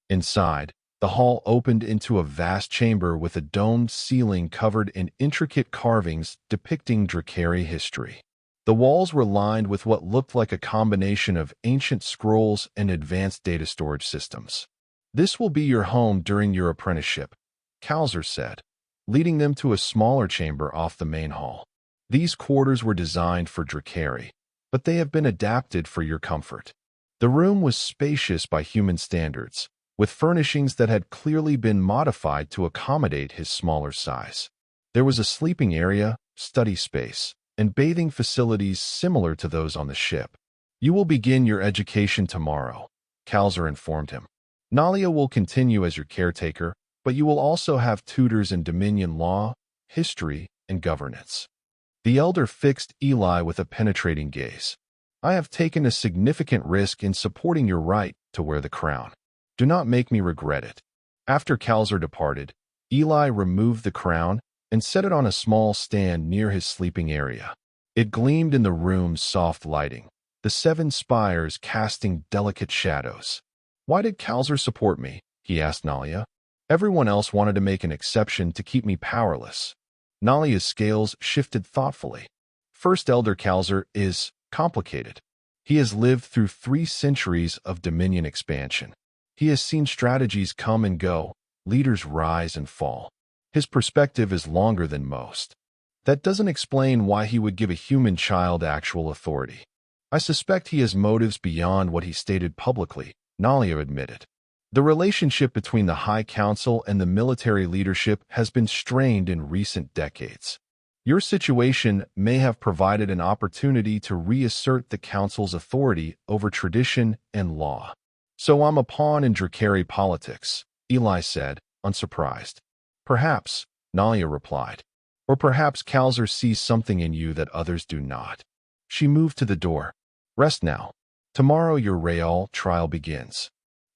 Inside, the hall opened into a vast chamber with a domed ceiling covered in intricate carvings depicting Drakari history. The walls were lined with what looked like a combination of ancient scrolls and advanced data storage systems. This will be your home during your apprenticeship, Kalzer said, leading them to a smaller chamber off the main hall. These quarters were designed for Drakari, but they have been adapted for your comfort. The room was spacious by human standards, with furnishings that had clearly been modified to accommodate his smaller size. There was a sleeping area, study space, and bathing facilities similar to those on the ship. You will begin your education tomorrow, Kalzer informed him. Nalia will continue as your caretaker, but you will also have tutors in Dominion law, history, and governance. The elder fixed Eli with a penetrating gaze. I have taken a significant risk in supporting your right to wear the crown. Do not make me regret it. After Kalzer departed, Eli removed the crown and set it on a small stand near his sleeping area. It gleamed in the room's soft lighting, the 7 spires casting delicate shadows. Why did Kalzer support me? He asked Nalia. Everyone else wanted to make an exception to keep me powerless. Nalia's scales shifted thoughtfully. First Elder Kalzer is complicated. He has lived through 3 centuries of Dominion expansion. He has seen strategies come and go, leaders rise and fall. His perspective is longer than most. That doesn't explain why he would give a human child actual authority. I suspect he has motives beyond what he stated publicly, Nalia admitted. The relationship between the High Council and the military leadership has been strained in recent decades. Your situation may have provided an opportunity to reassert the Council's authority over tradition and law. So I'm a pawn in Drakari politics, Eli said, unsurprised. Perhaps, Nalia replied. Or perhaps Kalzer sees something in you that others do not. She moved to the door. Rest now. Tomorrow your Real trial begins.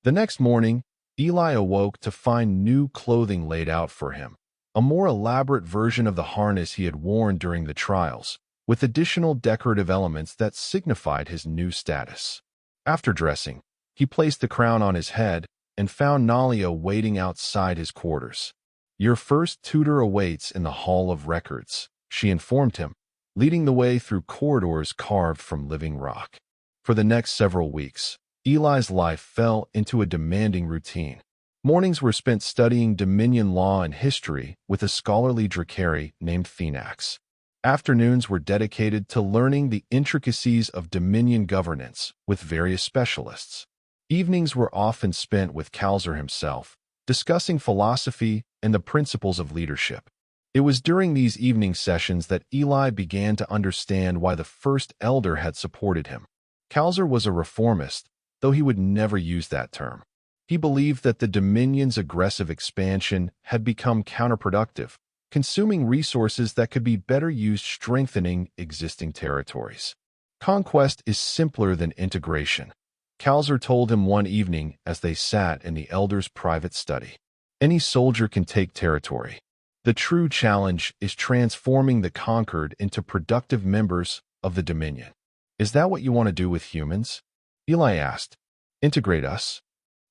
The next morning, Eli awoke to find new clothing laid out for him, a more elaborate version of the harness he had worn during the trials, with additional decorative elements that signified his new status. After dressing, he placed the crown on his head and found Nalia waiting outside his quarters. Your first tutor awaits in the Hall of Records, she informed him, leading the way through corridors carved from living rock. For the next several weeks, Eli's life fell into a demanding routine. Mornings were spent studying Dominion law and history with a scholarly Drakari named Phenax. Afternoons were dedicated to learning the intricacies of Dominion governance with various specialists. Evenings were often spent with Kalzer himself, discussing philosophy and the principles of leadership. It was during these evening sessions that Eli began to understand why the First Elder had supported him. Kalzer was a reformist, though he would never use that term. He believed that the Dominion's aggressive expansion had become counterproductive, consuming resources that could be better used strengthening existing territories. Conquest is simpler than integration, Kalzer told him one evening as they sat in the Elder's private study. Any soldier can take territory. The true challenge is transforming the conquered into productive members of the Dominion. Is that what you want to do with humans? Eli asked. Integrate us?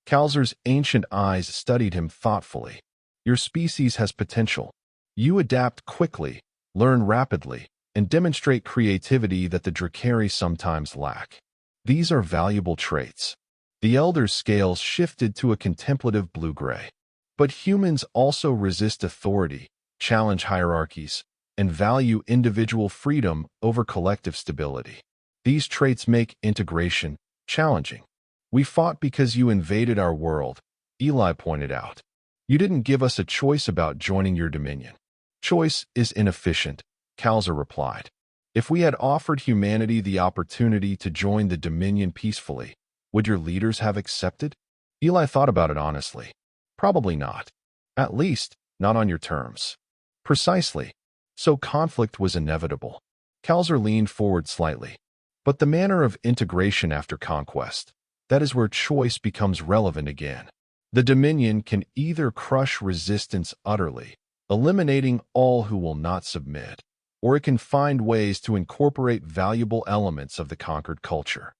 Kalzer's ancient eyes studied him thoughtfully. Your species has potential. You adapt quickly, learn rapidly, and demonstrate creativity that the Drakari sometimes lack. These are valuable traits. The Elder's scales shifted to a contemplative blue-gray. But humans also resist authority, challenge hierarchies, and value individual freedom over collective stability. These traits make integration challenging. We fought because you invaded our world, Eli pointed out. You didn't give us a choice about joining your dominion. Choice is inefficient, Calzer replied. If we had offered humanity the opportunity to join the Dominion peacefully, would your leaders have accepted? Eli thought about it honestly. Probably not. At least, not on your terms. Precisely. So conflict was inevitable. Calzer leaned forward slightly. But the manner of integration after conquest, that is where choice becomes relevant again. The Dominion can either crush resistance utterly, eliminating all who will not submit, or it can find ways to incorporate valuable elements of the conquered culture.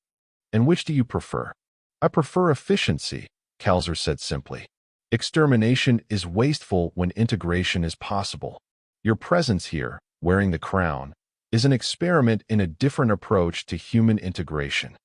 And which do you prefer? I prefer efficiency, Calzer said simply. Extermination is wasteful when integration is possible. Your presence here, wearing the crown, is an experiment in a different approach to human integration.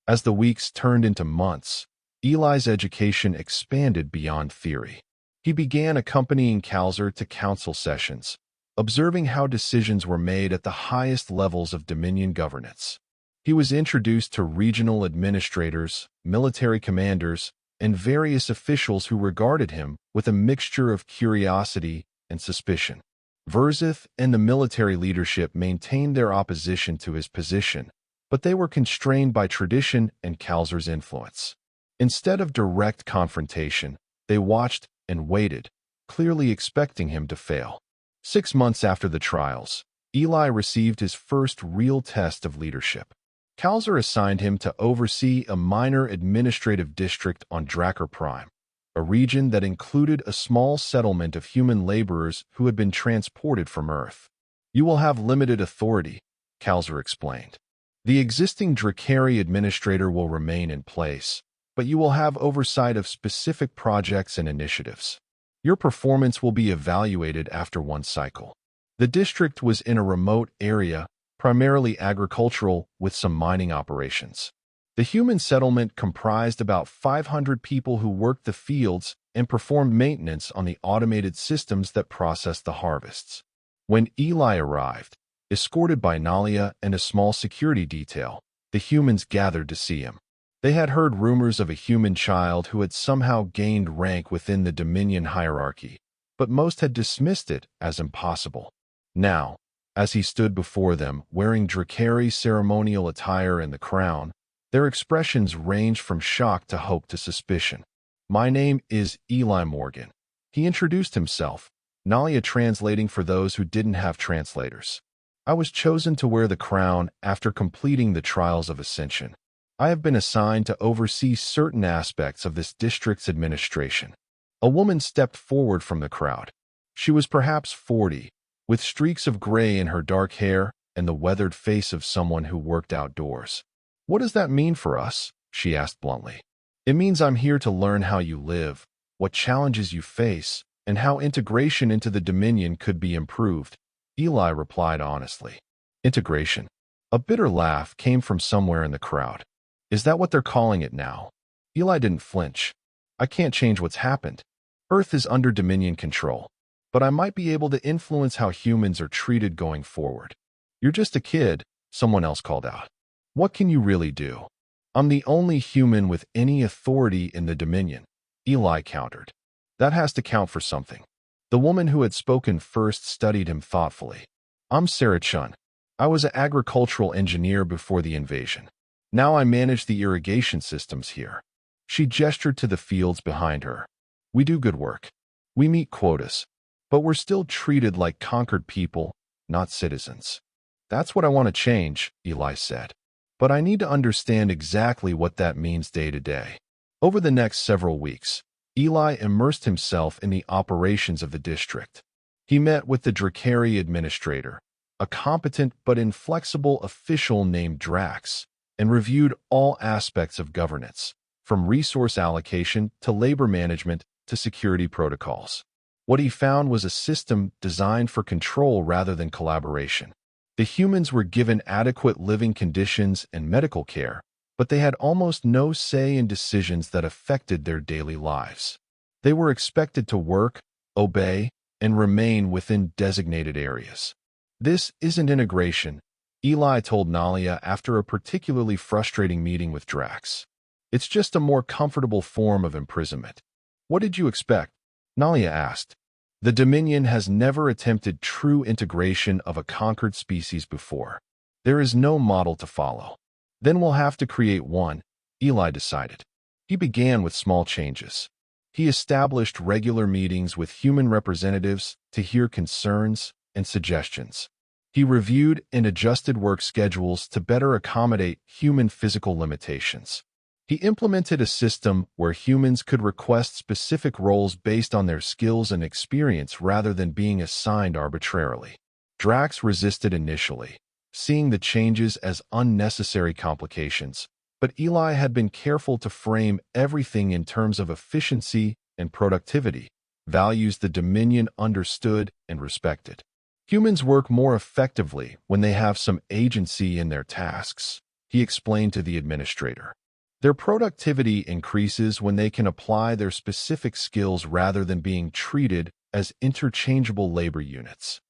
As the weeks turned into months, Eli's education expanded beyond theory. He began accompanying Calzer to council sessions, observing how decisions were made at the highest levels of Dominion governance. He was introduced to regional administrators, military commanders, and various officials who regarded him with a mixture of curiosity and suspicion. Verzith and the military leadership maintained their opposition to his position, but they were constrained by tradition and Calzer's influence. Instead of direct confrontation, they watched and waited, clearly expecting him to fail. 6 months after the trials, Eli received his first real test of leadership. Calzer assigned him to oversee a minor administrative district on Drakkar Prime, a region that included a small settlement of human laborers who had been transported from Earth. You will have limited authority, Calzer explained. The existing Drakkari administrator will remain in place, but you will have oversight of specific projects and initiatives. Your performance will be evaluated after one cycle. The district was in a remote area, primarily agricultural, with some mining operations. The human settlement comprised about 500 people who worked the fields and performed maintenance on the automated systems that processed the harvests. When Eli arrived, escorted by Nalia and a small security detail, the humans gathered to see him. They had heard rumors of a human child who had somehow gained rank within the Dominion hierarchy, but most had dismissed it as impossible. Now, as he stood before them, wearing Drakkari ceremonial attire and the crown, their expressions ranged from shock to hope to suspicion. My name is Eli Morgan. He introduced himself, Nalia translating for those who didn't have translators. I was chosen to wear the crown after completing the trials of ascension. I have been assigned to oversee certain aspects of this district's administration. A woman stepped forward from the crowd. She was perhaps 40, with streaks of gray in her dark hair and the weathered face of someone who worked outdoors. What does that mean for us? She asked bluntly. It means I'm here to learn how you live, what challenges you face, and how integration into the Dominion could be improved, Eli replied honestly. Integration. A bitter laugh came from somewhere in the crowd. Is that what they're calling it now? Eli didn't flinch. I can't change what's happened. Earth is under Dominion control, but I might be able to influence how humans are treated going forward. You're just a kid, someone else called out. What can you really do? I'm the only human with any authority in the Dominion, Eli countered. That has to count for something. The woman who had spoken first studied him thoughtfully. I'm Sarah Chun. I was an agricultural engineer before the invasion. Now I manage the irrigation systems here. She gestured to the fields behind her. We do good work. We meet quotas, but we're still treated like conquered people, not citizens. That's what I want to change, Eli said. But I need to understand exactly what that means day to day. Over the next several weeks, Eli immersed himself in the operations of the district. He met with the Drakkari administrator, a competent but inflexible official named Drax, and reviewed all aspects of governance, from resource allocation to labor management to security protocols. What he found was a system designed for control rather than collaboration. The humans were given adequate living conditions and medical care, but they had almost no say in decisions that affected their daily lives. They were expected to work, obey, and remain within designated areas. This isn't integration, Eli told Nalia after a particularly frustrating meeting with Drax. It's just a more comfortable form of imprisonment. What did you expect? Nalia asked. The Dominion has never attempted true integration of a conquered species before. There is no model to follow. Then we'll have to create one, Eli decided. He began with small changes. He established regular meetings with human representatives to hear concerns and suggestions. He reviewed and adjusted work schedules to better accommodate human physical limitations. He implemented a system where humans could request specific roles based on their skills and experience rather than being assigned arbitrarily. Drax resisted initially, seeing the changes as unnecessary complications, but Eli had been careful to frame everything in terms of efficiency and productivity, values the Dominion understood and respected. Humans work more effectively when they have some agency in their tasks, he explained to the administrator. Their productivity increases when they can apply their specific skills rather than being treated as interchangeable labor units.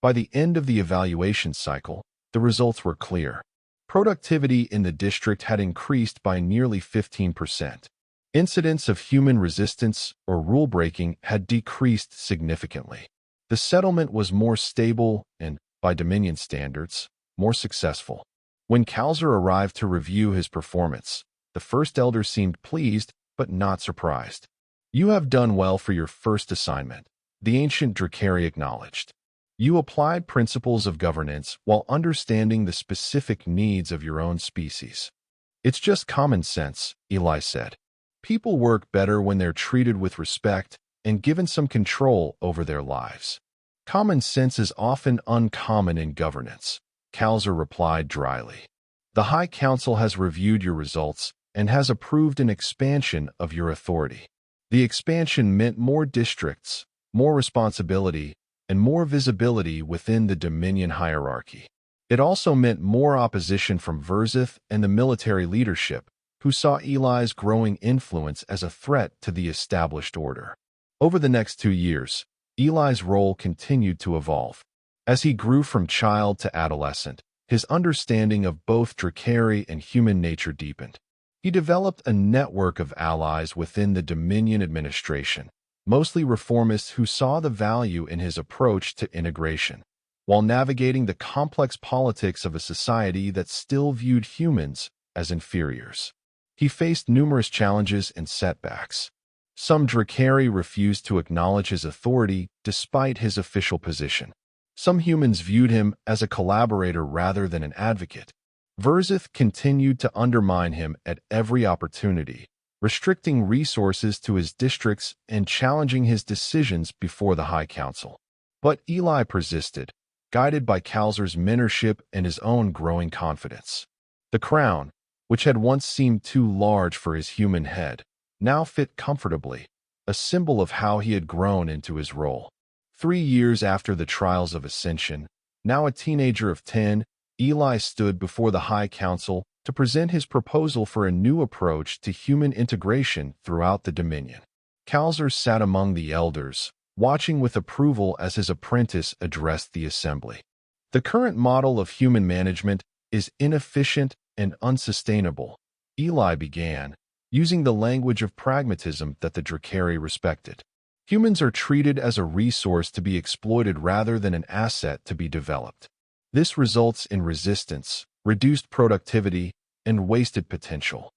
By the end of the evaluation cycle, the results were clear. Productivity in the district had increased by nearly 15%. Incidents of human resistance or rule-breaking had decreased significantly. The settlement was more stable and, by Dominion standards, more successful. When Kalzer arrived to review his performance, the First Elder seemed pleased but not surprised. "You have done well for your first assignment," the ancient Drakari acknowledged. "You applied principles of governance while understanding the specific needs of your own species." "It's just common sense," Eli said. "People work better when they're treated with respect and given some control over their lives. Common sense is often uncommon in governance," Kalzer replied dryly. "The High Council has reviewed your results and has approved an expansion of your authority. The expansion meant more districts, more responsibility, and more visibility within the Dominion hierarchy. It also meant more opposition from Verzith and the military leadership, who saw Eli's growing influence as a threat to the established order. Over the next 2 years, Eli's role continued to evolve. As he grew from child to adolescent, his understanding of both Drakari and human nature deepened. He developed a network of allies within the Dominion administration, mostly reformists who saw the value in his approach to integration, while navigating the complex politics of a society that still viewed humans as inferiors. He faced numerous challenges and setbacks. Some Drakari refused to acknowledge his authority despite his official position. Some humans viewed him as a collaborator rather than an advocate. Verzith continued to undermine him at every opportunity, restricting resources to his districts and challenging his decisions before the High Council. But Eli persisted, guided by Kalzer's mentorship and his own growing confidence. The crown, which had once seemed too large for his human head, now fit comfortably, a symbol of how he had grown into his role. 3 years after the trials of Ascension, now a teenager of 10, Eli stood before the High Council to present his proposal for a new approach to human integration throughout the Dominion. Kalzer sat among the elders, watching with approval as his apprentice addressed the assembly. "The current model of human management is inefficient and unsustainable," Eli began, using the language of pragmatism that the Drakari respected. "Humans are treated as a resource to be exploited rather than an asset to be developed. This results in resistance, reduced productivity, and wasted potential."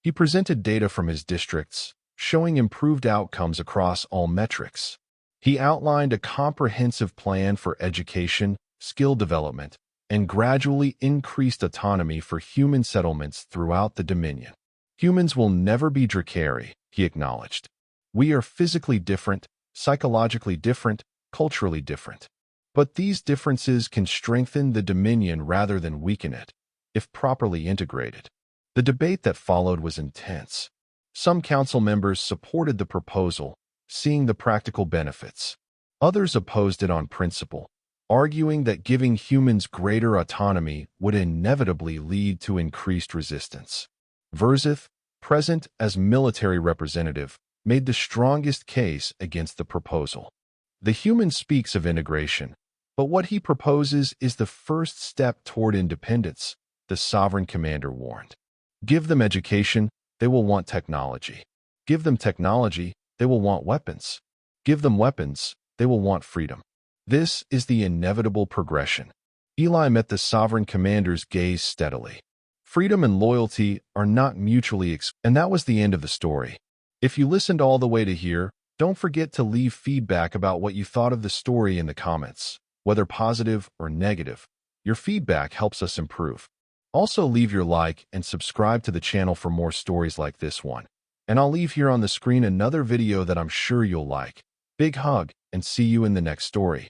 He presented data from his districts, showing improved outcomes across all metrics. He outlined a comprehensive plan for education, skill development, and gradually increased autonomy for human settlements throughout the Dominion. "Humans will never be Drakari," he acknowledged. "We are physically different, psychologically different, culturally different. But these differences can strengthen the Dominion rather than weaken it, if properly integrated." The debate that followed was intense. Some council members supported the proposal, seeing the practical benefits. Others opposed it on principle, arguing that giving humans greater autonomy would inevitably lead to increased resistance. Verzith, present as military representative, made the strongest case against the proposal. "The human speaks of integration, but what he proposes is the first step toward independence," the sovereign commander warned. "Give them education, they will want technology. Give them technology, they will want weapons. Give them weapons, they will want freedom. This is the inevitable progression. Eli met the sovereign commander's gaze steadily. Freedom and loyalty are not mutually and that was the end of the story. If you listened all the way to here, don't forget to leave feedback about what you thought of the story in the comments, whether positive or negative. Your feedback helps us improve. Also leave your like and subscribe to the channel for more stories like this one. And I'll leave here on the screen another video that I'm sure you'll like. Big hug, and see you in the next story.